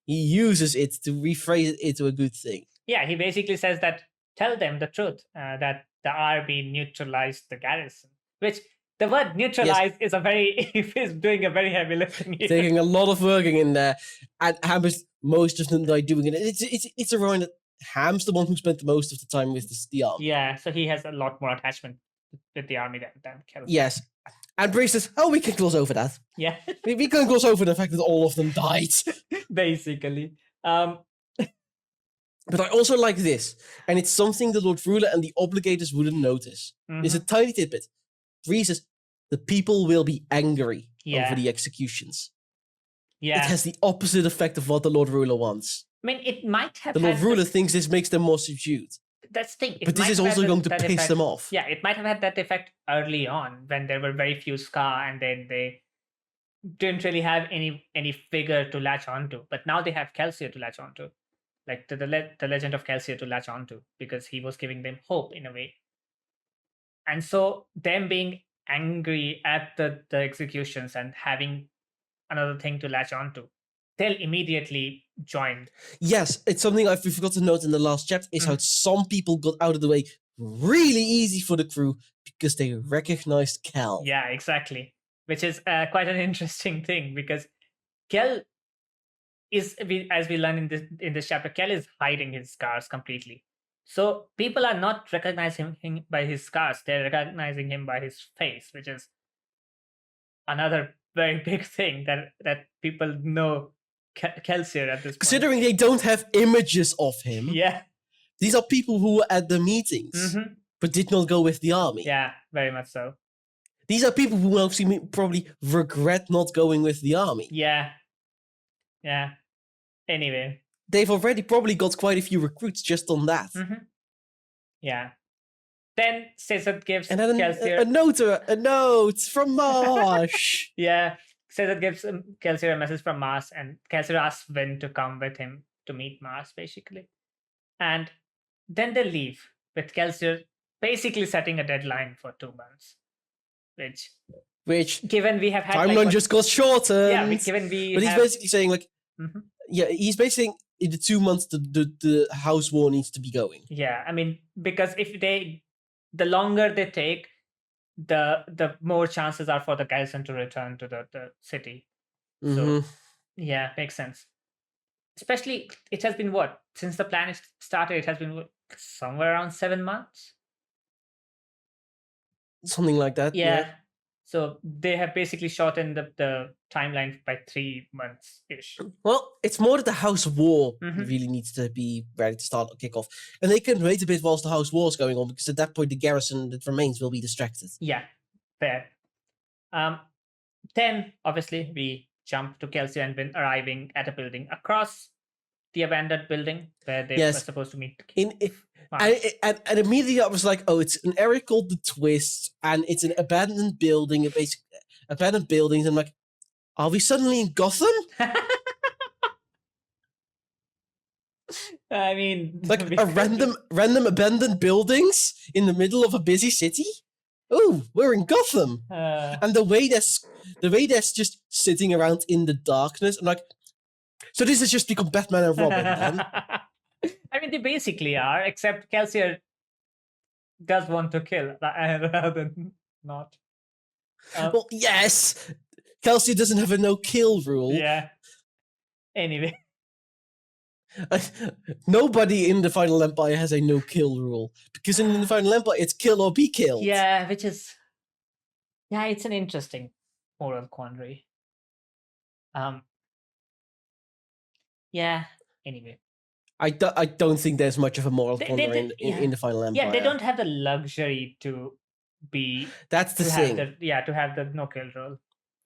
He uses it to rephrase it into a good thing. Yeah, he basically says that, tell them the truth, that the army neutralized the garrison. Which, the word neutralize is is doing a very heavy lifting here. Taking a lot of working in there. And Ham's most of them are doing it. It's around that Ham's the one who spent the most of the time with the army. Yeah, so he has a lot more attachment with the army than Kel. Yes. And Bree says, we can gloss over that. Yeah. we can gloss over the fact that all of them died. Basically. But I also like this, and it's something the Lord Ruler and the Obligators wouldn't notice. It's a tiny tidbit. Bree says, the people will be angry over the executions. Yeah. It has the opposite effect of what the Lord Ruler wants. I mean, it might have. The Lord Ruler thinks this makes them more subdued. That's the thing. But this is also going to piss them off. Yeah, it might have had that effect early on when there were very few Scar, and then they didn't really have any figure to latch onto. But now they have Kelsier to latch onto, like the legend of Kelsier to latch onto, because he was giving them hope in a way. And so them being angry at the executions and having another thing to latch onto, they'll immediately join. Yes, it's something I forgot to note in the last chapter is how some people got out of the way really easy for the crew because they recognized Kel. Yeah, exactly. Which is quite an interesting thing because Kel is, as we learn in this chapter, Kel is hiding his scars completely. So people are not recognizing him by his scars; they're recognizing him by his face, which is another very big thing that people know Kelsier at this point. Considering they don't have images of him. Yeah. These are people who were at the meetings, but did not go with the army. Yeah, very much so. These are people who actually probably regret not going with the army. Yeah. Yeah. Anyway. They've already probably got quite a few recruits just on that. Yeah. Then Caesar gives Kelsier a note from Marsh. Yeah. Caesar gives Kelsier a message from Mars, and Kelsier asks Vin to come with him to meet Mars, basically. And then they leave, with Kelsier basically setting a deadline for 2 months. Which given we have had timeline just got shorter. Yeah, given but he's basically saying like, yeah, he's basically in the 2 months the house war needs to be going. Yeah, I mean, because if the longer they take, the more chances are for the garrison to return to the city. So yeah, makes sense. Especially, it has been since the plan started, it has been somewhere around 7 months. Something like that. Yeah. So they have basically shortened the timeline by 3 months-ish. Well, it's more that the house war really needs to be ready to start or kick off. And they can wait a bit whilst the house war is going on, because at that point the garrison that remains will be distracted. Yeah, fair. Then, obviously, we jump to Kelsier and Vin arriving at a building across the abandoned building where they were supposed to meet. And immediately I was like, it's an area called the Twist, and it's an abandoned building, abandoned buildings. I'm like, are we suddenly in Gotham? I mean, Like a random abandoned buildings in the middle of a busy city. Oh, we're in Gotham, and the way that's just sitting around in the darkness. I'm like, so this has just become Batman and Robin then. I mean, they basically are, except Kelsier does want to kill rather than not. Well, yes, Kelsey doesn't have a no-kill rule. Yeah. Anyway. Nobody in the Final Empire has a no-kill rule, because in the Final Empire it's kill or be killed. Yeah, which is... Yeah, it's an interesting moral quandary. Yeah, anyway. I don't think there's much of a moral quandary in the Final Empire. Yeah, they don't have the luxury to be... That's the thing. To have the no-kill rule,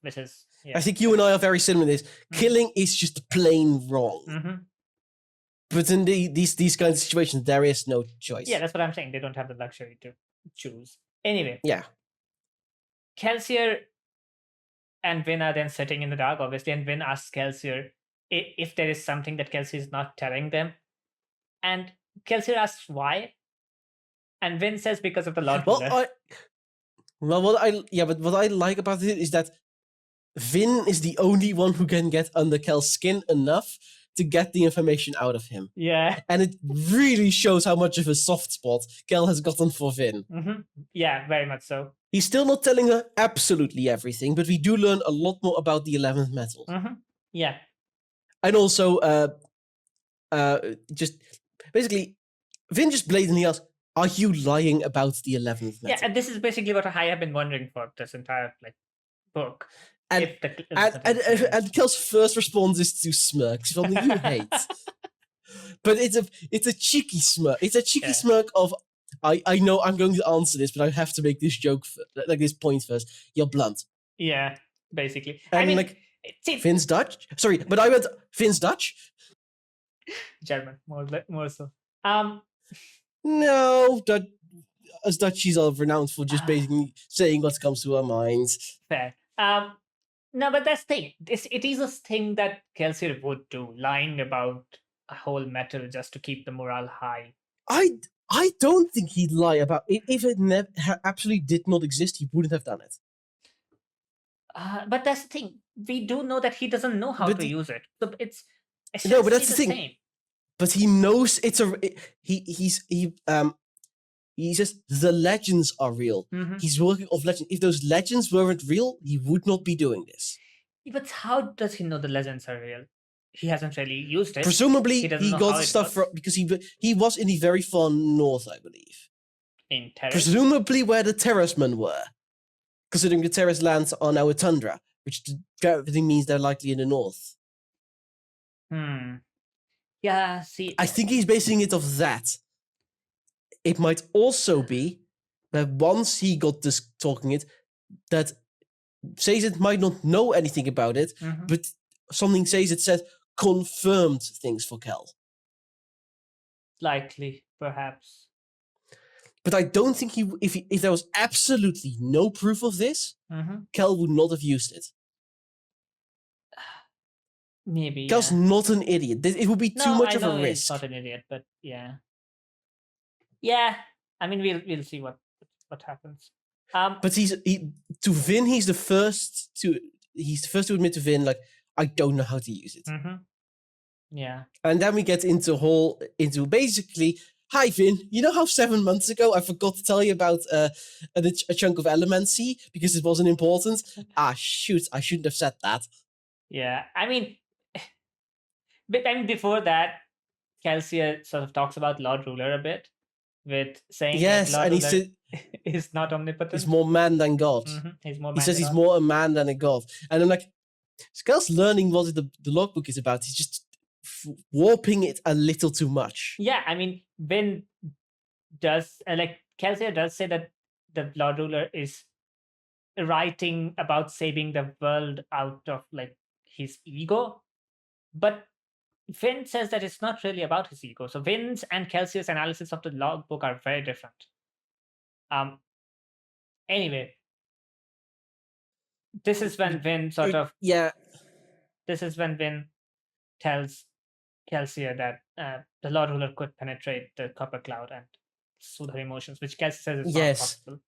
which is... Yeah. I think you and I are very similar in this. Killing is just plain wrong. Mm-hmm. But in these kinds of situations, there is no choice. Yeah, that's what I'm saying. They don't have the luxury to choose. Anyway. Yeah. Kelsier and Vin are then sitting in the dark, obviously, and Vin asks Kelsier if there is something that Kelsier is not telling them. And Kelsier asks why. And Vin says because of the Lord Ruler. What I like about it is that Vin is the only one who can get under Kel's skin enough to get the information out of him. Yeah. And it really shows how much of a soft spot Kel has gotten for Vin. Mm-hmm. Yeah, very much so. He's still not telling her absolutely everything, but we do learn a lot more about the 11th metal. Mm-hmm. Yeah. And also, just basically, Vin just blatantly asks, are you lying about the 11th metal? Yeah, and this is basically what I have been wondering for this entire book. And Kel's first response is to smirk. Something you hate. But it's a cheeky smirk. It's a cheeky smirk of, I know I'm going to answer this, but I have to make this joke, this point first. You're blunt. Yeah, basically. And I mean, Finn's Dutch? Sorry, but I went, Finn's Dutch? German, more so. No, as Dutchies are renowned for just basically saying what comes to our minds. Fair. No, but that's the thing. It is a thing that Kelsier would do, lying about a whole metal just to keep the morale high. I don't think he'd lie about it. If it absolutely did not exist, he wouldn't have done it. But that's the thing. We do know that he doesn't know how to use it. So it's no, but that's the thing. Same. But he knows it's he says the legends are real. Mm-hmm. He's working off legends. If those legends weren't real, he would not be doing this. But how does he know the legends are real? He hasn't really used it. Presumably, he got stuff from because he was in the very far north, I believe. In Terrace? Presumably where the Terracemen were, considering the Terrace lands are now a tundra, which means they're likely in the north. Yeah, see... I think he's basing it off that. It might also be that once he got this talking it, that says it might not know anything about it, but something says it said confirmed things for Kel. Likely, perhaps. But I don't think if there was absolutely no proof of this, Kel would not have used it. Maybe. Kel's not an idiot. It would be too much of a risk. He's not an idiot, but yeah. Yeah, I mean, we'll see what happens. But to Vin, he's the first to admit to Vin, like, I don't know how to use it. Yeah. And then we get into basically, hi Vin, you know how 7 months ago I forgot to tell you about a chunk of Allomancy because it wasn't important? Shoot, I shouldn't have said that. Yeah, I mean, before that, Kelsier sort of talks about Lord Ruler a bit, with saying yes, that Lord and Ruler is not omnipotent. He's more man than God. He says he's more a man than a god. And I'm like, Kel's learning what the logbook is about. He's just warping it a little too much. Yeah, I mean, Vin does, Kelsier does say that the Lord Ruler is writing about saving the world out of, his ego. But Vin says that it's not really about his ego. So Vin's and Kelsier's analysis of the logbook are very different. Anyway, this is when Vin sort of... Yeah. This is when Vin tells Kelsier that the Lord Ruler could penetrate the copper cloud and soothe her emotions, which Kelsier says is not possible.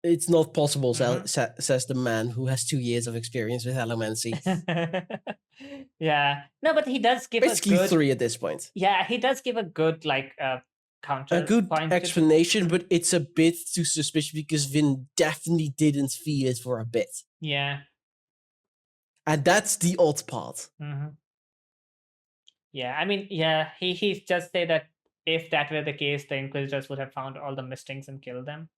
It's not possible, says the man who has 2 years of experience with Allomancy. Yeah. No, but he does give basically a good, 3 at this point. Yeah, he does give a good counter. A good explanation, but it's a bit too suspicious because Vin definitely didn't feel it for a bit. Yeah. And that's the odd part. Yeah, I mean, yeah, he just say that if that were the case, the Inquisitors would have found all the Mistings and killed them.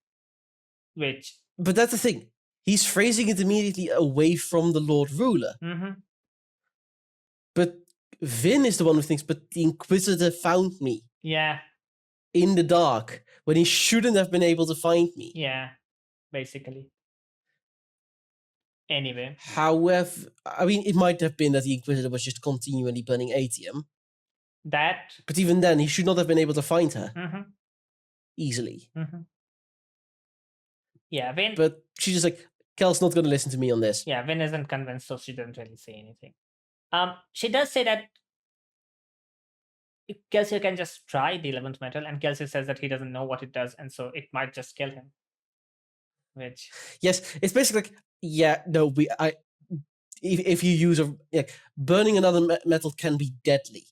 But that's the thing. He's phrasing it immediately away from the Lord Ruler. But Vin is the one who thinks, but the Inquisitor found me. Yeah. In the dark, when he shouldn't have been able to find me. Yeah, basically. Anyway. However, I mean, it might have been that the Inquisitor was just continually burning atium. That. But even then, he should not have been able to find her. Easily. Yeah, Vin. But she's just like, Kel's not going to listen to me on this. Yeah, Vin isn't convinced, so she doesn't really say anything. She does say that Kelsier can just try the 11th metal, and Kelsier says that he doesn't know what it does, and so it might just kill him. Which. Yes, it's basically like, yeah, no, if you use burning another metal can be deadly.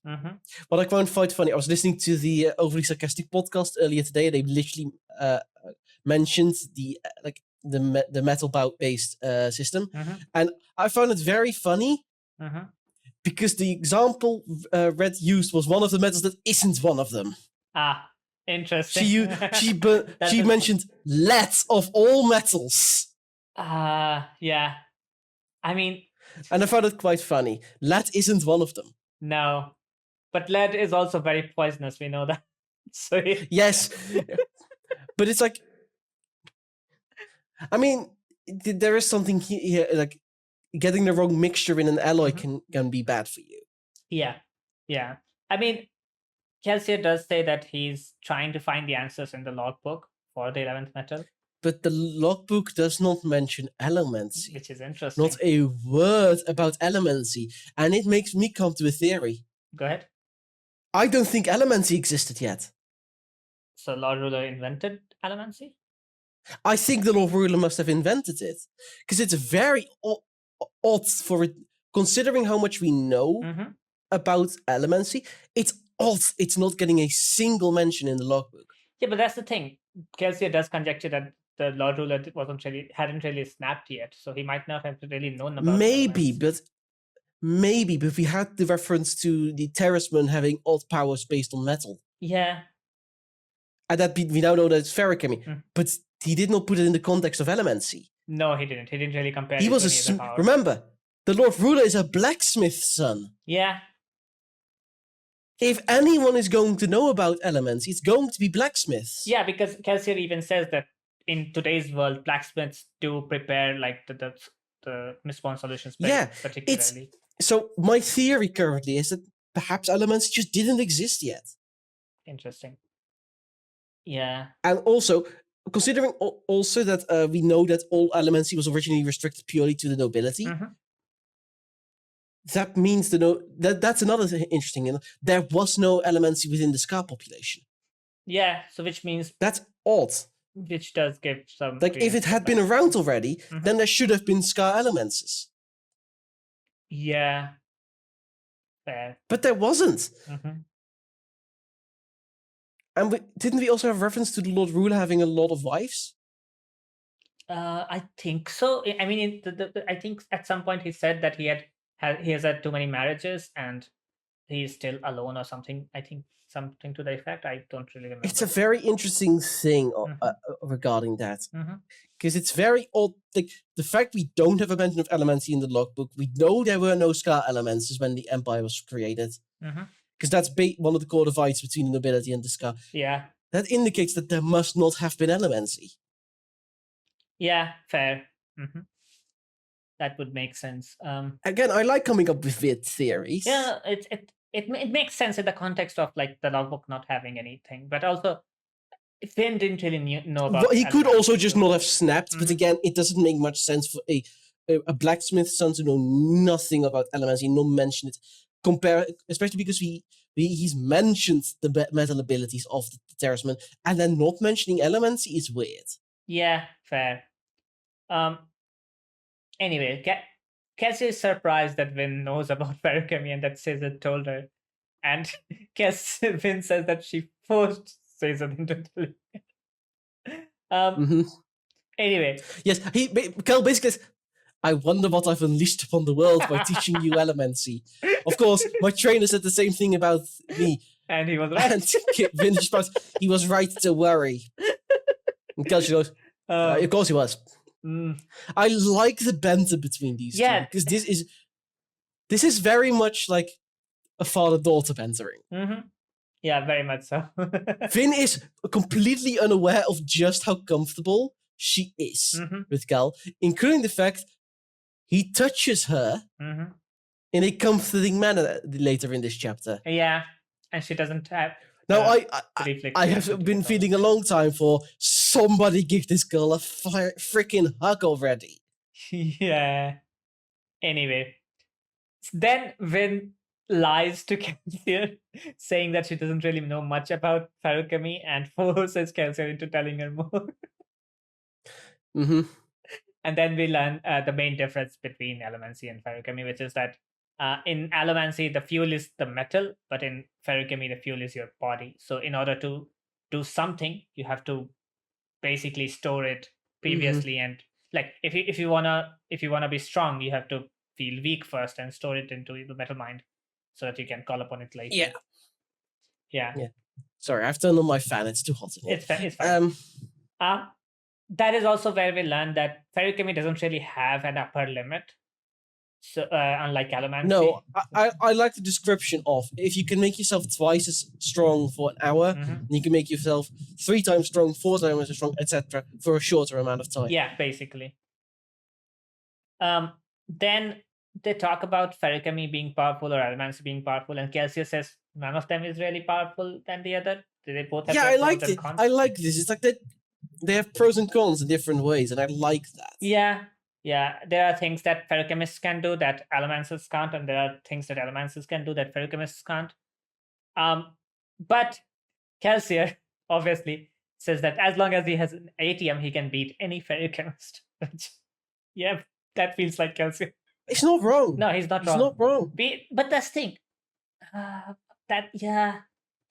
What I found quite funny, I was listening to the Overly Sarcastic podcast earlier today. They literally mentioned the metal based system, and I found it very funny because the example Red used was one of the metals that isn't one of them. Ah, interesting. She mentioned lead of all metals. Yeah. I mean, and I found it quite funny. Lead isn't one of them. No, but lead is also very poisonous. We know that. So yes, but it's like, I mean, there is something here, like getting the wrong mixture in an alloy can be bad for you. Yeah. I mean, Kelsier does say that he's trying to find the answers in the logbook for the 11th metal. But the logbook does not mention Allomancy. Which is interesting. Not a word about Allomancy. And it makes me come to a theory. Go ahead. I don't think Allomancy existed yet. So Lord Ruler invented Allomancy? I think the Lord Ruler must have invented it. Because it's very odd for it, considering how much we know about Allomancy. It's odd it's not getting a single mention in the logbook. Yeah, but that's the thing. Kelsier does conjecture that the Lord Ruler hadn't really snapped yet, so he might not have really known about. Maybe, but we had the reference to the Terraceman having odd powers based on metal. Yeah. And that we now know that it's Feruchemy, but he did not put it in the context of Allomancy. No, he didn't. He didn't really compare. He was remember, the Lord Ruler is a blacksmith's son. Yeah. If anyone is going to know about Allomancy, it's going to be blacksmiths. Yeah, because Kelsier even says that in today's world, blacksmiths do prepare like the Mistborn solutions. Particularly. So my theory currently is that perhaps Allomancy just didn't exist yet. Interesting. Yeah. And also, considering also that we know that all Allomancy was originally restricted purely to the nobility. That means that's another interesting thing. There was no Allomancy within the Scar population. Yeah, so which means that's odd. Which does give some if it had been around already, then there should have been Scar Allomances. Yeah. Fair. But there wasn't. And didn't we also have reference to the Lord Ruler having a lot of wives? I think so. I mean, I think at some point he said that he has had too many marriages and he's still alone or something. I think something to the effect. I don't really remember. It's a very interesting thing regarding that. Because it's very odd. Like, the fact we don't have a mention of Allomancy in the logbook, we know there were no Scar Allomances when the Empire was created. Because that's one of the core divides between the nobility and the Scar. Yeah. That indicates that there must not have been Allomancy. Yeah, fair. That would make sense. Again, I like coming up with weird theories. Yeah, it makes sense in the context of like the logbook not having anything, but also Finn didn't really know about. He could also just not have snapped, but again, it doesn't make much sense for a blacksmith's son to know nothing about Allomancy, not mention it. especially because he's mentioned the metal abilities of the talisman, and then not mentioning Allomancy is weird. Yeah, fair. Anyway, Cassie is surprised that Vin knows about Feruchemy and that Caesar told her. And Vin says that she forced Caesar into telling her. Anyway. Yes, Kel basically says, I wonder what I've unleashed upon the world by teaching you Allomancy. Of course, my trainer said the same thing about me. And he was right. And Vin responds, he was right to worry. And Kel goes, of course he was. I like the banter between these two, because this is very much like a father-daughter bantering. Yeah, very much so. Vin is completely unaware of just how comfortable she is with Cal, including the fact he touches her in a comforting manner later in this chapter. Yeah, and she doesn't have... Now, I have been feeling a long time for somebody give this girl a freaking hug already. Yeah. Anyway. Then Vin lies to Kelsier, saying that she doesn't really know much about Feruchemy and forces Kelsier into telling her more. And then we learn the main difference between Allomancy and Feruchemy, which is that in Allomancy, the fuel is the metal, but in Feruchemy, the fuel is your body. So in order to do something, you have to basically store it previously. And like if you wanna be strong, you have to feel weak first and store it into the metal mind so that you can call upon it later. Yeah. Sorry, I've turned on my fan. It's too hot in here. It's fine. That is also where we learn that Feruchemy doesn't really have an upper limit. So unlike Allomancy. No, I like the description of if you can make yourself twice as strong for an hour, then you can make yourself 3 times strong, 4 times as strong, etc. for a shorter amount of time. Yeah, basically. Then they talk about Feruchemy being powerful or Allomancy being powerful, and Kelsier says none of them is really powerful than the other. They both have I like it. I like this. It's like they have pros and cons in different ways, and I like that. Yeah. There are things that Feruchemists can do that Allomancers can't, and there are things that Allomancers can do that Feruchemists can't. But Kelsier obviously says that as long as he has an ATM, he can beat any Feruchemist. Yeah, that feels like Kelsier. It's not wrong. No, he's not wrong. It's not wrong. But that's the thing.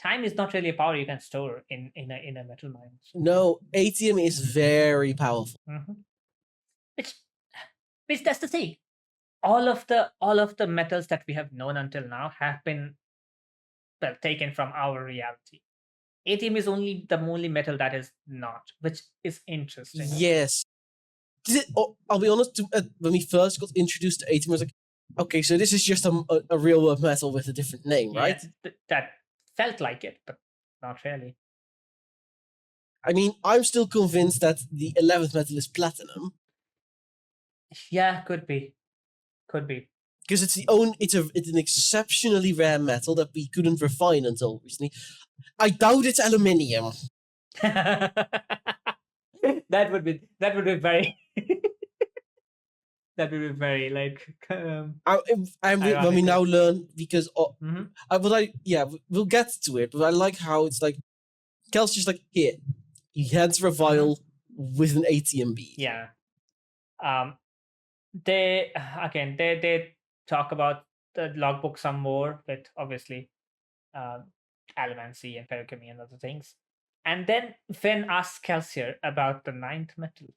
Time is not really a power you can store in a metal mine. No, ATM is very powerful. Which that's the thing. All of the metals that we have known until now have been taken from our reality. ATM is the only metal that is not, which is interesting. Yes. I'll be honest, when we first got introduced to ATM, I was like, okay, so this is just a real world metal with a different name, right? That felt like it, but not really. I mean, I'm still convinced that the 11th metal is platinum. Yeah, could be. Because it's an exceptionally rare metal that we couldn't refine until recently. I doubt it's aluminium. That would be very that would be very like when we now learn, because we'll get to it, but I like how it's like Kel's just like, here, he hands her a vial with an ATM bead. Yeah. They talk about the logbook some more, with obviously Allomancy and Feruchemy and other things. And then Vin asks Kelsier about the 9th metal.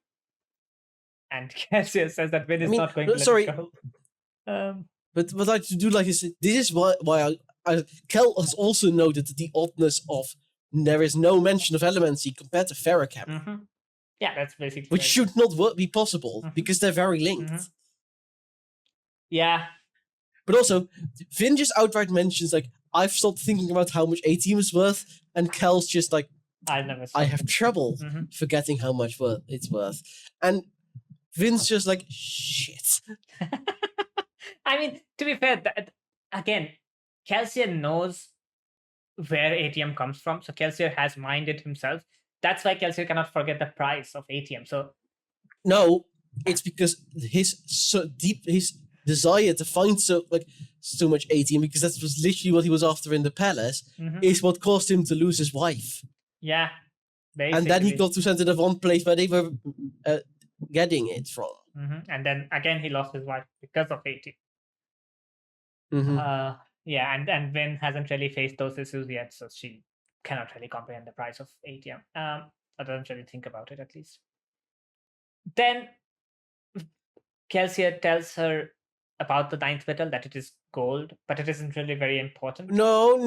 And Kelsier says that Vin is not going to let it go. But what I do like is, this is why Kel has also noted the oddness of there is no mention of Allomancy compared to Feruchemy. Yeah, that's basically which should not be possible because they're very linked. Yeah. But also, Vin just outright mentions, like, I've stopped thinking about how much ATM is worth, and Kel's just like, I have trouble forgetting how much it's worth. And Vin's just like, shit. I mean, to be fair, again, Kelsier knows where ATM comes from, so Kelsier has minded himself. That's why Kelsier cannot forget the price of ATM. So no, it's because desire to find so much ATM, because that was literally what he was after in the palace, is what caused him to lose his wife. Yeah, basically. And then he got to send to the one place where they were getting it from. And then again he lost his wife because of ATM. Yeah, and Vin hasn't really faced those issues yet, so she cannot really comprehend the price of ATM. Or doesn't really think about it, at least. Then Kelsier tells her about the ninth metal, that it is gold, but it isn't really very important. No.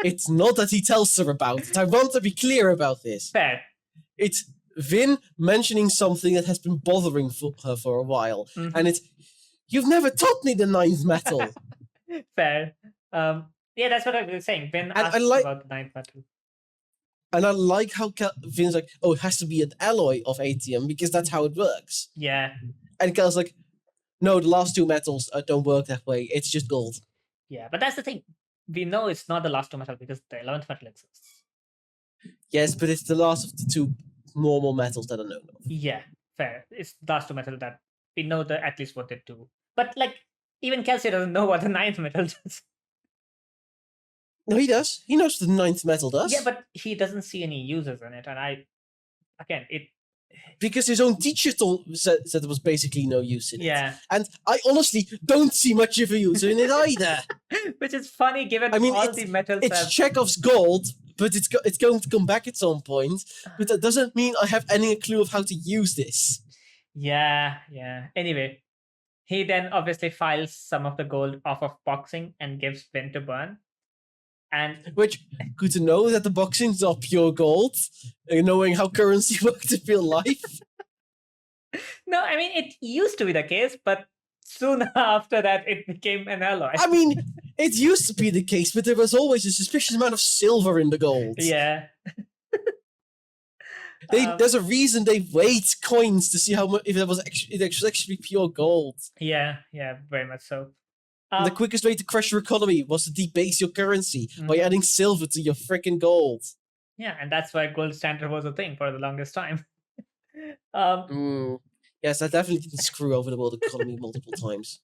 It's not that he tells her about it. I want to be clear about this. Fair. It's Vin mentioning something that has been bothering her for a while, and it's, you've never taught me the ninth metal. Fair. Yeah, that's what I was saying. Vin asked about the ninth metal. And I like how Vin's like, oh, it has to be an alloy of ATM because that's how it works. Yeah. And Kel's like, no, the last two metals don't work that way. It's just gold. Yeah, but that's the thing. We know it's not the last two metal because the 11th metal exists. Yes, but it's the last of the two normal metals that are known of. Yeah, fair. It's the last two metal that we know at least what they do. But even Kelsier doesn't know what the ninth metal does. No, he does. He knows what the ninth metal does. Yeah, but he doesn't see any uses in it. And because his own teacher said there was basically no use in it. Yeah. And I honestly don't see much of a use in it either. Which is funny given all the metals it's Chekhov's gold, but it's going to come back at some point. But that doesn't mean I have any clue of how to use this. Yeah. Anyway, he then obviously files some of the gold off of boxing and gives Vin to burn. And which, good to know that the boxings are pure gold, knowing how currency works in real life. No, I mean, it used to be the case, but soon after that, it became an alloy. I mean, it used to be the case, but there was always a suspicious amount of silver in the gold. Yeah. There's a reason they weighed coins to see how much, if it was actually pure gold. Yeah, very much so. The quickest way to crush your economy was to debase your currency by adding silver to your freaking gold. Yeah, and that's why gold standard was a thing for the longest time. Yes, that definitely didn't screw over the world economy multiple times.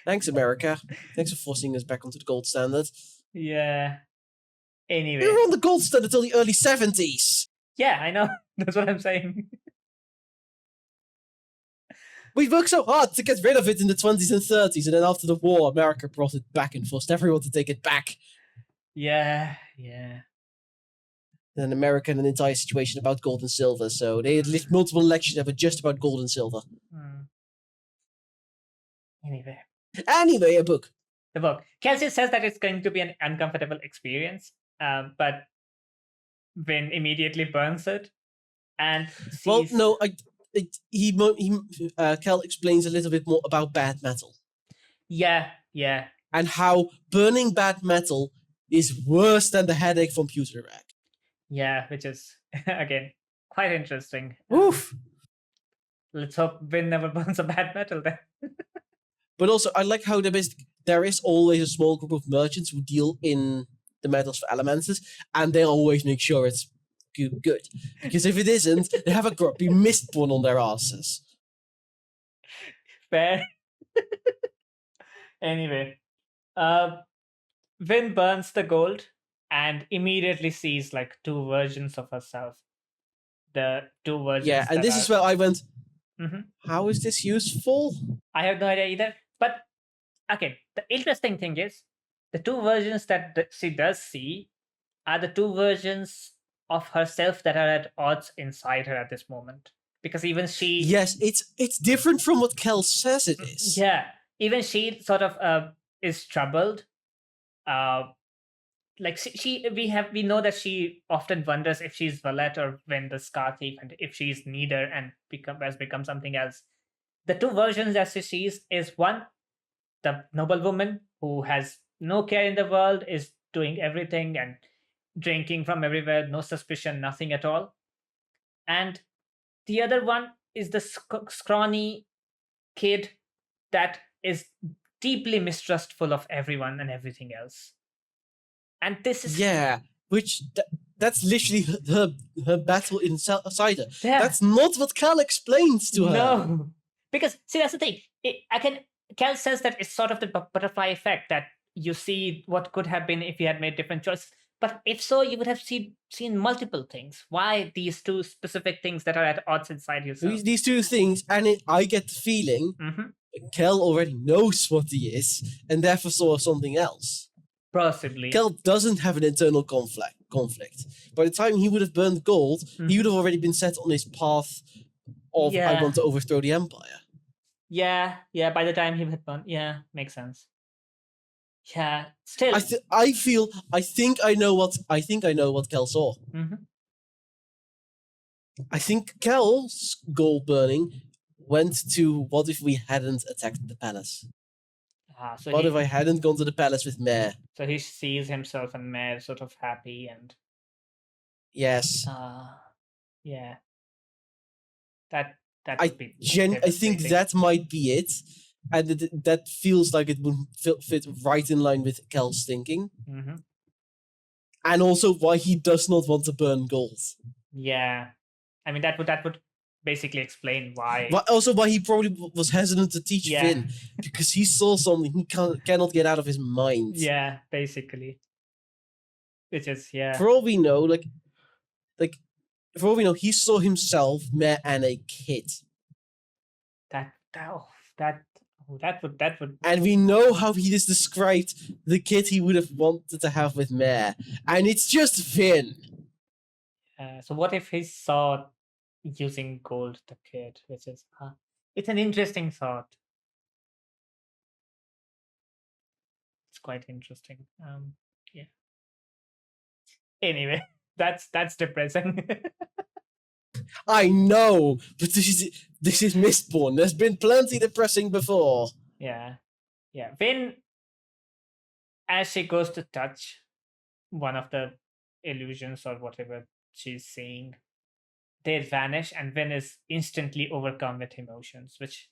Thanks, America. Thanks for forcing us back onto the gold standard. Yeah. Anyway. We were on the gold standard until the early 70s. Yeah, I know. That's what I'm saying. We worked so hard to get rid of it in the 20s and 30s, and then after the war, America brought it back and forced everyone to take it back. Yeah. Then America had an entire situation about gold and silver, so they had multiple elections that were just about gold and silver. Anyway, a book. The book. Kelsier says that it's going to be an uncomfortable experience, but Vin immediately burns it. And sees... Well, no, Kel explains a little bit more about bad metal. Yeah. And how burning bad metal is worse than the headache from pewter rag. Yeah, which is, again, quite interesting. Oof. Let's hope Vin never burns a bad metal then. But also, I like how there is always a small group of merchants who deal in the metals for allomancers, and they always make sure it's good. Because if it isn't, they have a grumpy Mistborn on their asses. Fair. Anyway, Vin burns the gold and immediately sees two versions of herself. The two versions. Yeah, and this is where I went, how is this useful? I have no idea either. But, okay, the interesting thing is, the two versions that she does see are the two versions of herself that are at odds inside her at this moment. Because even she... Yes, it's different from what Kel says it is. Yeah, even she sort of is troubled. We know that she often wonders if she's Valette or Vin the Scar Thief, and if she's neither and has become something else. The two versions that she sees is one, the noblewoman who has no care in the world, is doing everything and drinking from everywhere, no suspicion, nothing at all. And the other one is the scrawny kid that is deeply mistrustful of everyone and everything else. And this is... Yeah, that's literally her battle inside her. Yeah. That's not what Cal explains to her. No, Because see, that's the thing. Cal says that it's sort of the butterfly effect, that you see what could have been if you had made different choices. But if so, you would have seen multiple things. Why these two specific things that are at odds inside yourself? These two things, and I get the feeling Kel already knows what he is, and therefore saw something else. Possibly. Kel doesn't have an internal conflict. By the time he would have burned gold, he would have already been set on his path of I want to overthrow the Empire. Yeah. By the time he had burned, makes sense. Yeah, still. I think I know what Kel saw. I think Kel's gold burning went to what if we hadn't attacked the palace? What if I hadn't gone to the palace with Mare? So he sees himself and Mare sort of happy and. Yes. Yeah. That I think that might be it. And that feels like it would fit right in line with Kel's thinking. And also why he does not want to burn gold. Yeah. I mean, that would basically explain why. Also why he probably was hesitant to teach Finn. Because he saw something he cannot get out of his mind. Yeah, basically. Which is, For all we know, he saw himself, Mare, and a kid. That would. And we know how he just described the kid he would have wanted to have with Mare, and it's just Finn. So what if he saw using gold the kid, which is it's an interesting thought. It's quite interesting. Yeah. Anyway, that's depressing. I know, but this is Mistborn. There's been plenty depressing before. Yeah. Vin, as she goes to touch one of the illusions or whatever she's seeing, they vanish, and Vin is instantly overcome with emotions, which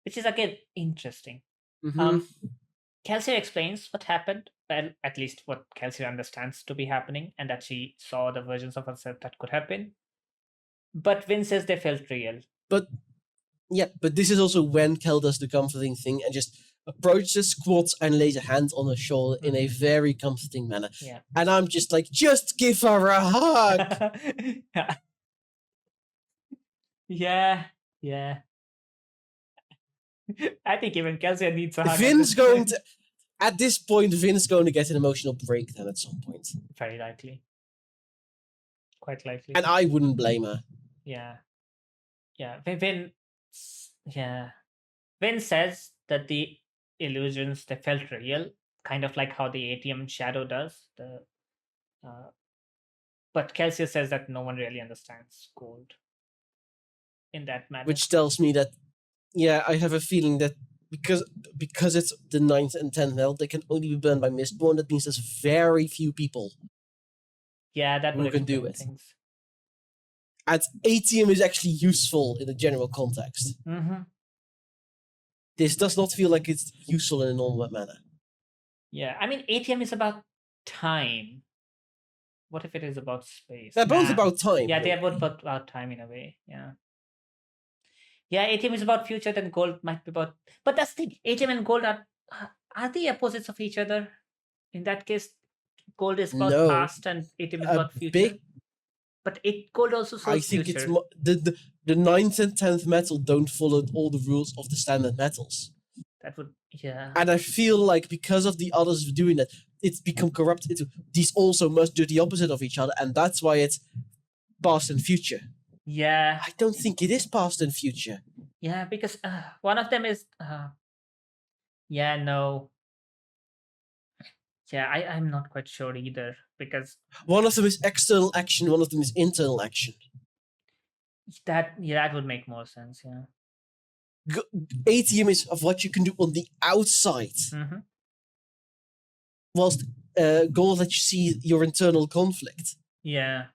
is again interesting. Kelsey explains what happened, well, at least what Kelsey understands to be happening, and that she saw the versions of herself that could have been. But Vin says they felt real. But this is also when Kel does the comforting thing and just approaches, squats, and lays a hand on her shoulder in a very comforting manner. Yeah. And I'm just like, just give her a hug. Yeah. I think even Kelsey needs a hug. At this point, Vin's going to get an emotional breakdown at some point. Very likely. Quite likely. And I wouldn't blame her. Yeah. Vin says that the illusions, they felt real, kind of like how the ATM shadow does. But Kelsey says that no one really understands gold in that manner. Which tells me that, I have a feeling that because it's the 9th and 10th level, they can only be burned by Mistborn. That means there's very few people. Yeah, that who can do it. Things. And ATM is actually useful in a general context. This does not feel like it's useful in a normal manner. Yeah, I mean, ATM is about time. What if it is about space? They're both about time. Yeah, they are both about time in a way. Yeah, ATM is about future, then gold might be about. But that's the thing. ATM and gold are the opposites of each other? In that case, gold is about past and ATM is about future. But gold also shows I think future. It's the 9th and 10th metal don't follow all the rules of the standard metals. That would, yeah. And I feel like because of the others doing that, it's become corrupt into these also must do the opposite of each other, and that's why it's past and future. Yeah. I don't think it is past and future. Yeah, because one of them is no. Yeah, I'm not quite sure either, because one of them is external action, one of them is internal action. That would make more sense, yeah. ATM is of what you can do on the outside. Whilst goal that you see your internal conflict. Yeah.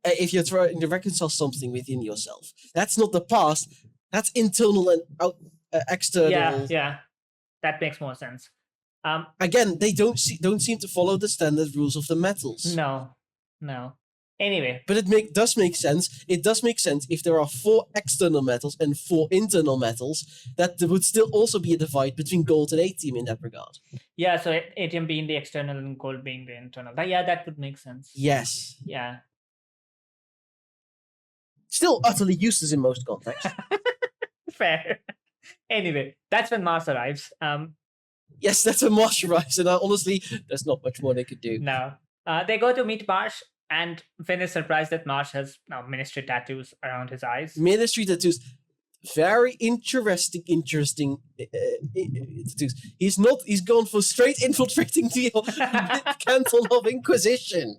If you're trying to reconcile something within yourself, that's not the past. That's internal and external. Yeah, that makes more sense. Again, they don't seem to follow the standard rules of the metals. No. Anyway. But it does make sense. It does make sense if there are 4 external metals and 4 internal metals, that there would still also be a divide between gold and atium in that regard. Yeah, so atium being the external and gold being the internal. Yeah, that would make sense. Yes. Yeah. Still utterly useless in most contexts. Fair. Anyway, that's when Mars arrives. Yes, that's when Marsh arrives, and honestly, there's not much more they could do. No. They go to meet Marsh, and Finn is surprised that Marsh has now ministry tattoos around his eyes. Ministry tattoos. Very interesting tattoos. He's gone for straight infiltrating the canton of Inquisition.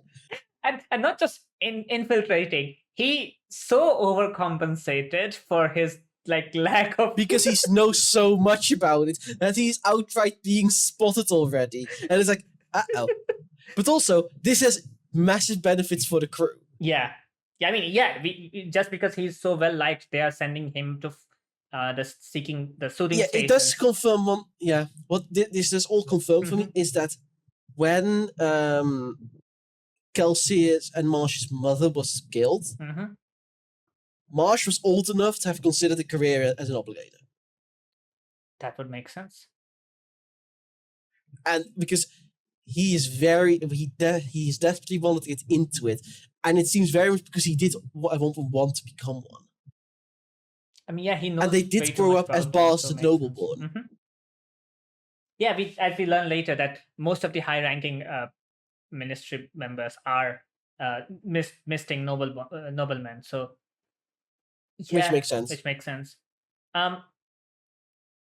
And not just infiltrating, he so overcompensated for his lack of, because he knows so much about it that he's outright being spotted already, and it's like, uh-oh. But also, this has massive benefits for the crew. Yeah, I mean, just because he's so well liked, they are sending him to the soothing stations. It does confirm one. Yeah, what this does all confirm for me is that when Kelsius and Marsh's mother was killed, Marsh was old enough to have considered a career as an obligator. That would make sense. And because he is desperately wanted to get into it, and it seems very much because he did want to become one. I mean, yeah, he knows. And they did grow up as bastard nobleborn. Yeah, as we learn later that most of the high-ranking ministry members are misting noblemen. So. Yeah, which makes sense.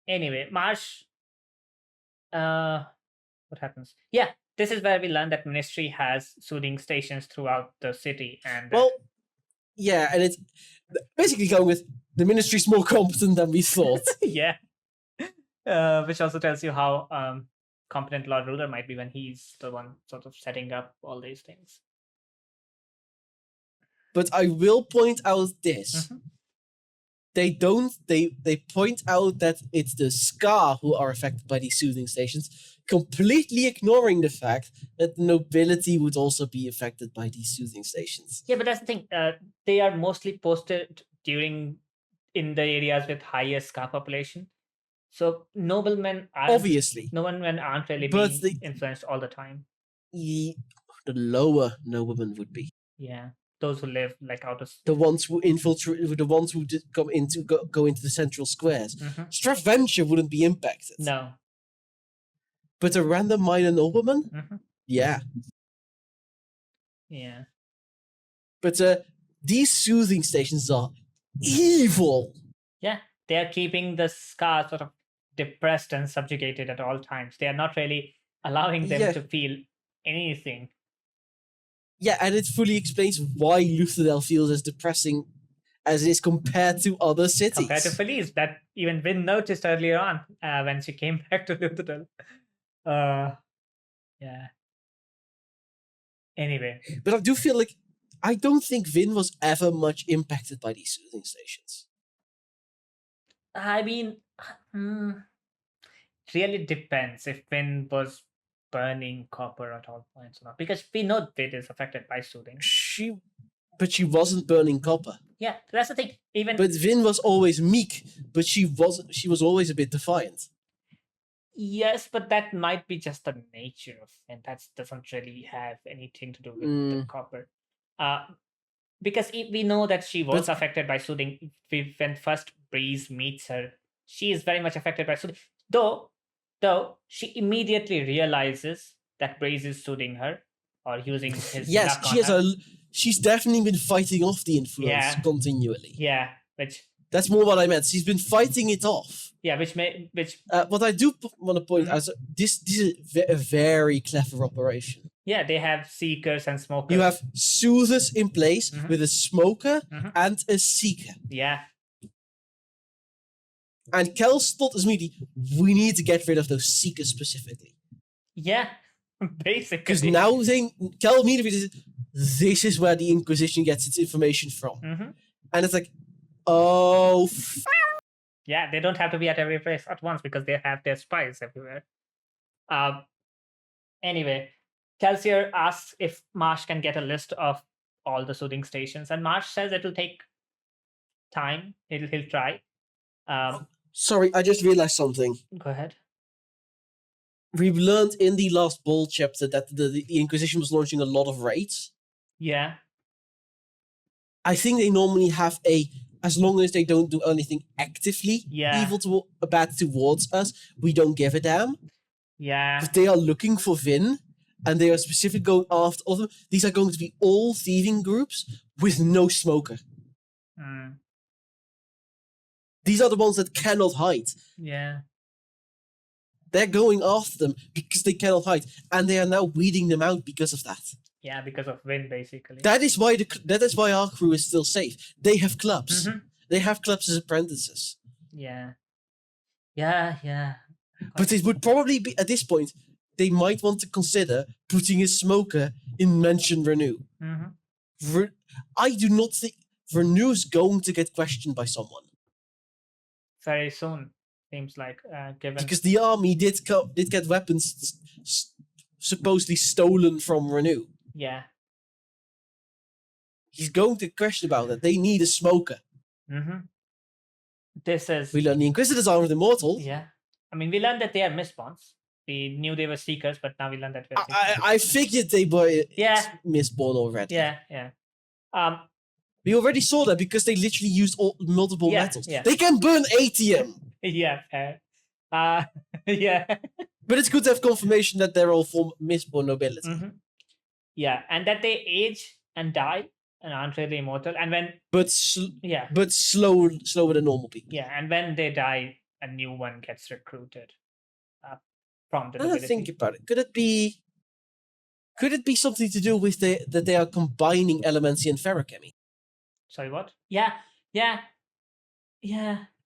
Anyway, Marsh. What happens? Yeah, this is where we learn that ministry has soothing stations throughout the city, and and it's basically going with the ministry's more competent than we thought. Yeah, which also tells you how competent Lord Ruler might be when he's the one sort of setting up all these things. But I will point out this. They point out that it's the Ska who are affected by these soothing stations, completely ignoring the fact that the nobility would also be affected by these soothing stations. Yeah, but that's the thing. They are mostly posted in the areas with higher Ska population. So noblemen aren't really being influenced all the time. The lower noblemen would be. Yeah. Those who live out of the ones who infiltrate, the ones who did go into the central squares. Straventure wouldn't be impacted. No. But a random minor nobleman? Yeah. Yeah. But these soothing stations are evil. Yeah, they are keeping the Ska sort of depressed and subjugated at all times. They are not really allowing them to feel anything. Yeah, and it fully explains why Luthadel feels as depressing as it is compared to other cities. Compared to Felice, that even Vin noticed earlier on when she came back to Luthadel. Yeah. Anyway. But I do feel like I don't think Vin was ever much impacted by these soothing stations. I mean, it really depends if Vin was burning copper at all points or not, because we know Vin is affected by soothing. But she wasn't burning copper. Yeah, that's the thing. But Vin was always meek, but she was always a bit defiant. Yes, but that might be just the nature of Vin. That doesn't really have anything to do with the copper. Because we know that she was affected by soothing. When first Breeze meets her, she is very much affected by soothing. Though she immediately realizes that Breeze is soothing her or using his luck on her. She's definitely been fighting off the influence continually. Yeah, that's more what I meant. She's been fighting it off. Yeah, what I do want to point out, this is a very clever operation. Yeah, they have seekers and smokers. You have soothers in place with a smoker and a seeker. Yeah. And Kel's thought is immediately, we need to get rid of those seekers specifically. Yeah, basically. Because now Kel immediately says, this is where the Inquisition gets its information from. And it's like, oh, yeah, they don't have to be at every place at once because they have their spies everywhere. Anyway, Kelsier asks if Marsh can get a list of all the soothing stations. And Marsh says it will take time. He'll try. Sorry, I just realized something. Go ahead. We've learned in the last Ball chapter that the Inquisition was launching a lot of raids. Yeah. I think they normally have as long as they don't do anything actively bad towards us, we don't give a damn. Yeah. But they are looking for Vin, and they are specifically going after all of them. These are going to be all thieving groups with no smoker. These are the ones that cannot hide. Yeah. They're going after them because they cannot hide, and they are now weeding them out because of that. Yeah, because of Vin, basically. That is why our crew is still safe. They have clubs. They have clubs as apprentices. Yeah. Yeah. But it would probably be, at this point, they might want to consider putting a smoker in Mention Renew. I do not think Renew is going to get questioned by someone. Very soon, seems like. Given because the army did get weapons supposedly stolen from Renew. Yeah. He's going to question about that. They need a smoker. This is... We learned the Inquisitors are immortal. Yeah. I mean, we learned that they are Mistborns. We knew they were Seekers, but now we learned that they're I figured they were Mistborn already. Yeah. We already saw that because they literally used multiple metals. Yeah. They can burn atium. Yeah. Yeah. But it's good to have confirmation that they're all from Mistborn nobility. Yeah, and that they age and die and aren't really immortal. And when but slower than normal people. Yeah, and when they die, a new one gets recruited from the nobility. Think about it. Could it be something to do with that they are combining Allomancy and Feruchemy? Sorry, what? Yeah.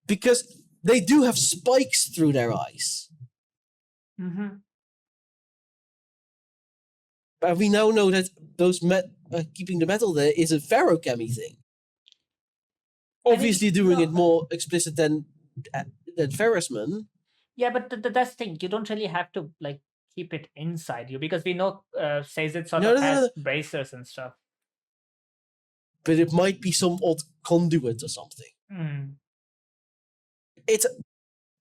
Because they do have spikes through their eyes. But we now know that those keeping the metal there is a feruchemy thing. Obviously, doing it more explicit than Ferrisman. Yeah, but that's the thing. You don't really have to keep it inside you because we know says it has bracers and stuff. But it might be some odd conduit or something. It's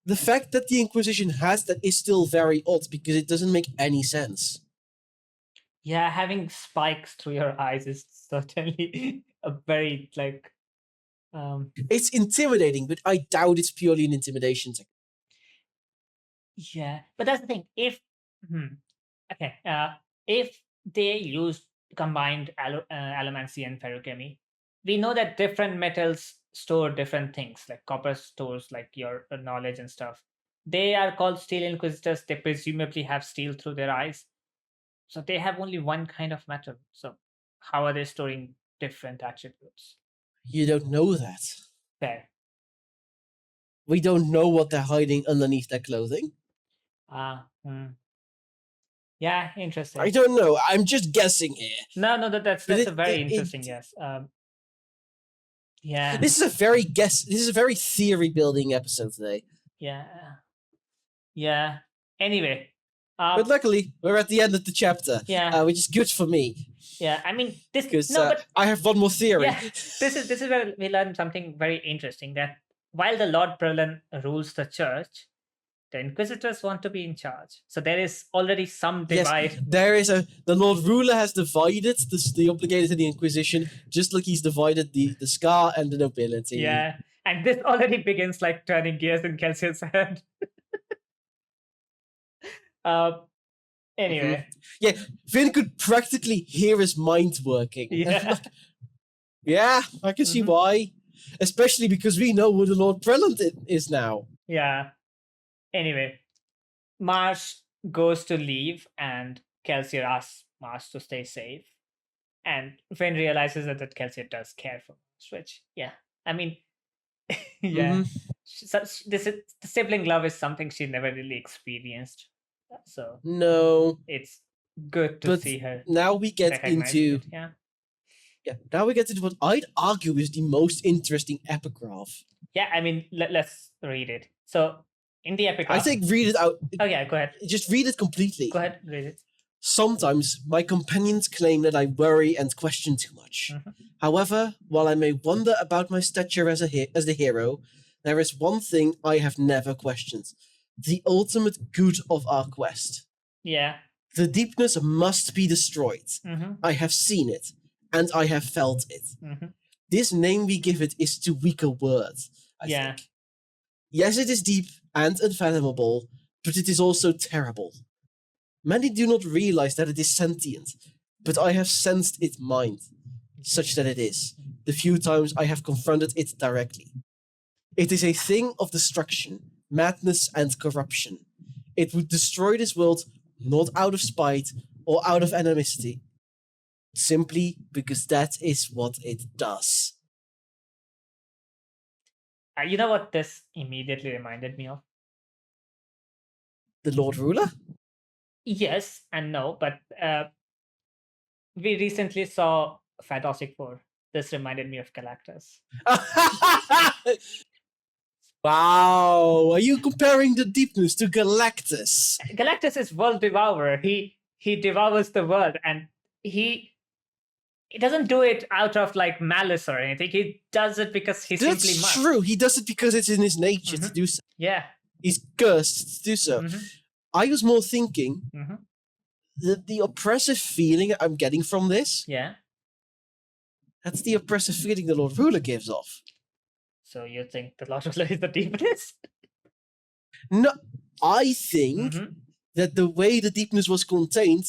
the fact that the Inquisition has that is still very odd because it doesn't make any sense. Yeah, having spikes through your eyes is certainly a very It's intimidating, but I doubt it's purely an intimidation technique. Yeah, but that's the thing. If they use combined Allomancy and Feruchemy, we know that different metals store different things. Like copper stores your knowledge and stuff. They are called Steel Inquisitors. They presumably have steel through their eyes. So they have only one kind of metal. So how are they storing different attributes? You don't know that. Fair. We don't know what they're hiding underneath their clothing. Yeah, interesting. I don't know. I'm just guessing here. No, that's a very interesting guess. Yeah. This is a very theory building episode today. Yeah. Anyway. But luckily, we're at the end of the chapter. Yeah. Which is good for me. Yeah, I mean this. Because I have one more theory. Yeah, this is where we learn something very interesting. That while the Lord Prelin rules the church, the Inquisitors want to be in charge. So there is already some divide. Yes, there is the Lord Ruler has divided the obligated to the Inquisition, just like he's divided the Scar and the nobility. Yeah, and this already begins turning gears in Kelsey's head. Anyway. Yeah, Vin could practically hear his mind working. Yeah. Yeah, I can see why. Especially because we know who the Lord Prelin is now. Yeah. Anyway, Marsh goes to leave and Kelsier asks Marsh to stay safe. And Vin realizes that Kelsier does care for Marsh, which, I mean, the sibling love is something she never really experienced. So no, it's good to see her. Now we get into now we get into what I'd argue is the most interesting epigraph. Yeah, I mean, let's read it. So in the epigraph, I think read it out. Oh yeah, go ahead. Just read it completely. Go ahead, read it. Sometimes my companions claim that I worry and question too much. However, while I may wonder about my stature as the hero, there is one thing I have never questioned: the ultimate good of our quest. Yeah. The deepness must be destroyed. I have seen it, and I have felt it. This name we give it is too weak a word, I think. Yes, it is deep and unfathomable, but it is also terrible. Many do not realize that it is sentient, but I have sensed its mind, such that it is, the few times I have confronted it directly. It is a thing of destruction, madness, and corruption. It would destroy this world not out of spite or out of animosity, simply because that is what it does. You know what this immediately reminded me of? The Lord Ruler? Yes and no, but we recently saw Fantastic Four. This reminded me of Galactus. Wow, are you comparing the deepness to Galactus? Galactus is world devourer. He devours the world, and he doesn't do it out of like malice or anything. He does it because he simply must. That's true. He does it because it's in his nature to do so. Yeah. He's cursed to do so. I was more thinking that the oppressive feeling I'm getting from this, that's the oppressive feeling the Lord Ruler gives off. So you think the Lord Ruler is the deepness? No, I think that the way the deepness was contained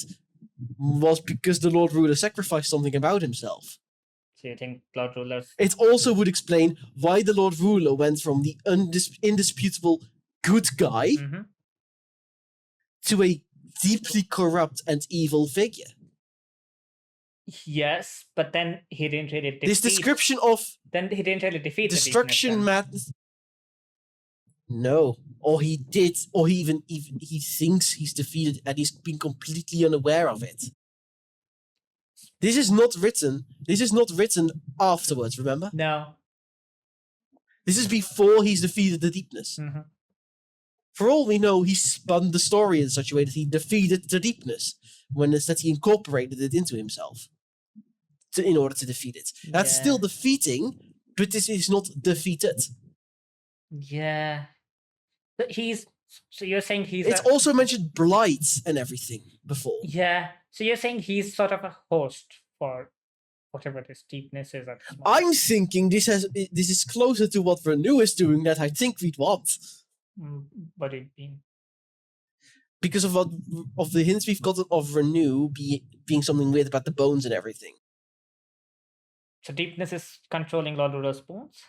was because the Lord Ruler sacrificed something about himself. So you think Lord Ruler... It also would explain why the Lord Ruler went from the indisputable good guy to a deeply corrupt and evil figure. Yes, but then he didn't really defeat... This description of... Then he didn't really defeat destruction, madness... No. Or he did, or he even he thinks he's defeated and he's been completely unaware of it. This is not written afterwards, remember? No. This is before he's defeated the deepness. For all we know, he spun the story in such a way that he defeated the deepness, when instead he incorporated it into himself in order to defeat it. That's still defeating, but this is not defeated. Yeah. So you're saying he's... It's also mentioned blight and everything before. Yeah. So you're saying he's sort of a host for whatever this deepness is. I'm thinking this is closer to what Renew is doing that I think we'd want. What do you mean? Because of the hints we've gotten of Renew being something weird about the bones and everything. So deepness is controlling Lord Ruler's bones?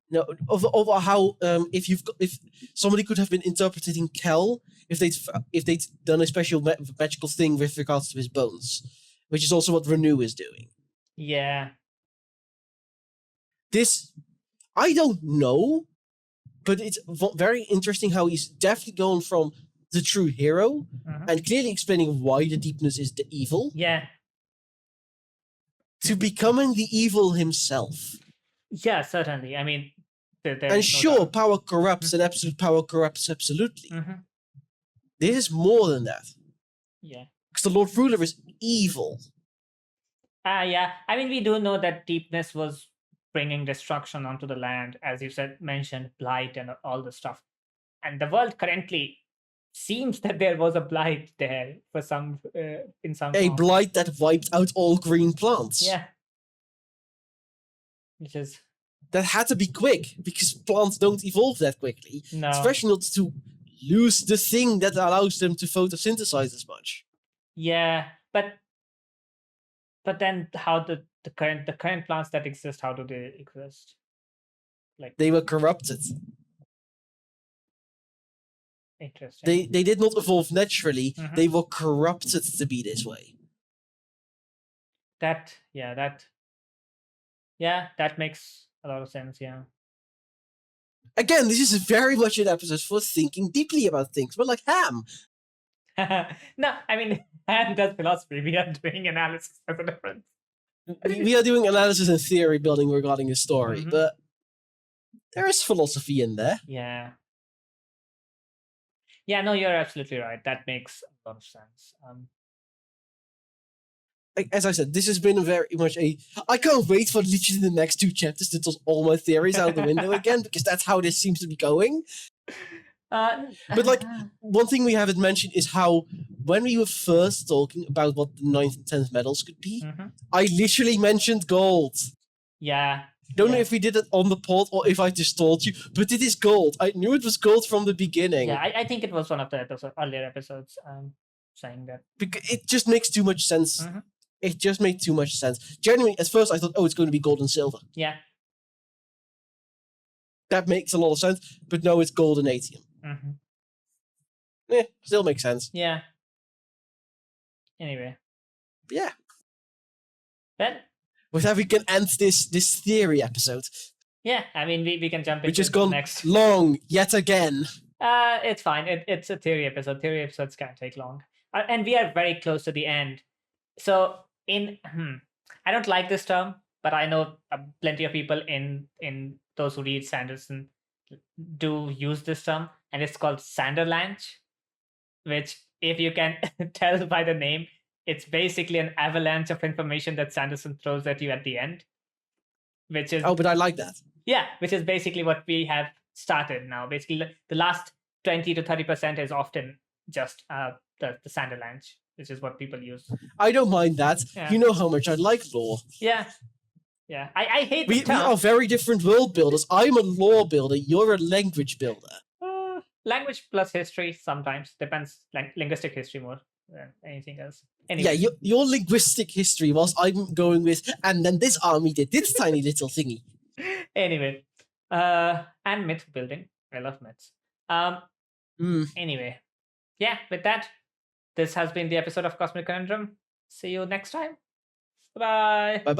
No, over how if somebody could have been interpreting Kel if they'd done a special magical thing with regards to his bones, which is also what Renew is doing. Yeah. This, I don't know, but it's very interesting how he's definitely going from the true hero and clearly explaining why the deepness is the evil. Yeah. To becoming the evil himself. Yeah, certainly. I mean, and sure, power corrupts, and absolute power corrupts absolutely. This is more than that. Yeah. Because the Lord Ruler is evil. Yeah. I mean, we do know that deepness was bringing destruction onto the land, as you mentioned, blight and all the stuff. And the world currently seems that there was a blight there for some in some a form. Blight that wiped out all green plants. Yeah. Which is... That had to be quick, because plants don't evolve that quickly. No. Especially not to lose the thing that allows them to photosynthesize as much. Yeah, but then how the current plants that exist, how do they exist? Like, they were corrupted. Interesting. They did not evolve naturally. They were corrupted to be this way. That makes a lot of sense, yeah. Again, this is very much an episode for thinking deeply about things, but like Ham. No, I mean, Ham does philosophy. We are doing analysis. That's a difference. We are doing analysis and theory building regarding a story, but there is philosophy in there. Yeah. Yeah, no, you're absolutely right. That makes a lot of sense. As I said, this has been very much I can't wait for literally the next 2 chapters to toss all my theories out the window again, because that's how this seems to be going. But like, one thing we haven't mentioned is how when we were first talking about what the 9th and 10th medals could be, I literally mentioned gold. Yeah. Don't know if we did it on the pod or if I just told you, but it is gold. I knew it was gold from the beginning. Yeah, I think it was one of the earlier episodes saying that. Because it just makes too much sense. It just made too much sense. Genuinely, at first I thought, oh, it's going to be gold and silver. Yeah. That makes a lot of sense, but no, it's gold and atium. Still makes sense. Yeah. Anyway. Yeah. Then with that, we can end this theory episode. Yeah, I mean, we can jump into which has gone next. long yet again. It's fine. It's a theory episode. Theory episodes can take long, and we are very close to the end. So I don't like this term, but I know plenty of people in those who read Sanderson do use this term, and it's called sanderlanche, which, if you can tell by the name, it's basically an avalanche of information that Sanderson throws at you at the end. Which is but I like that. Yeah, which is basically what we have started now. Basically, the last 20 to 30% is often just the sanderlanche, which is what people use. I don't mind that. Yeah. You know how much I like lore. Yeah. Yeah. I hate we are very different world builders. I'm a lore builder. You're a language builder. Language plus history sometimes. Depends. Linguistic history more than anything else. Anyway. Yeah, your linguistic history, whilst I'm going with, and then this army did this tiny little thingy. Anyway. And myth building. I love myths. Anyway. Yeah, with that, this has been the episode of Cosmere Conundrum. See you next time. Bye-bye.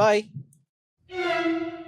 Bye-bye.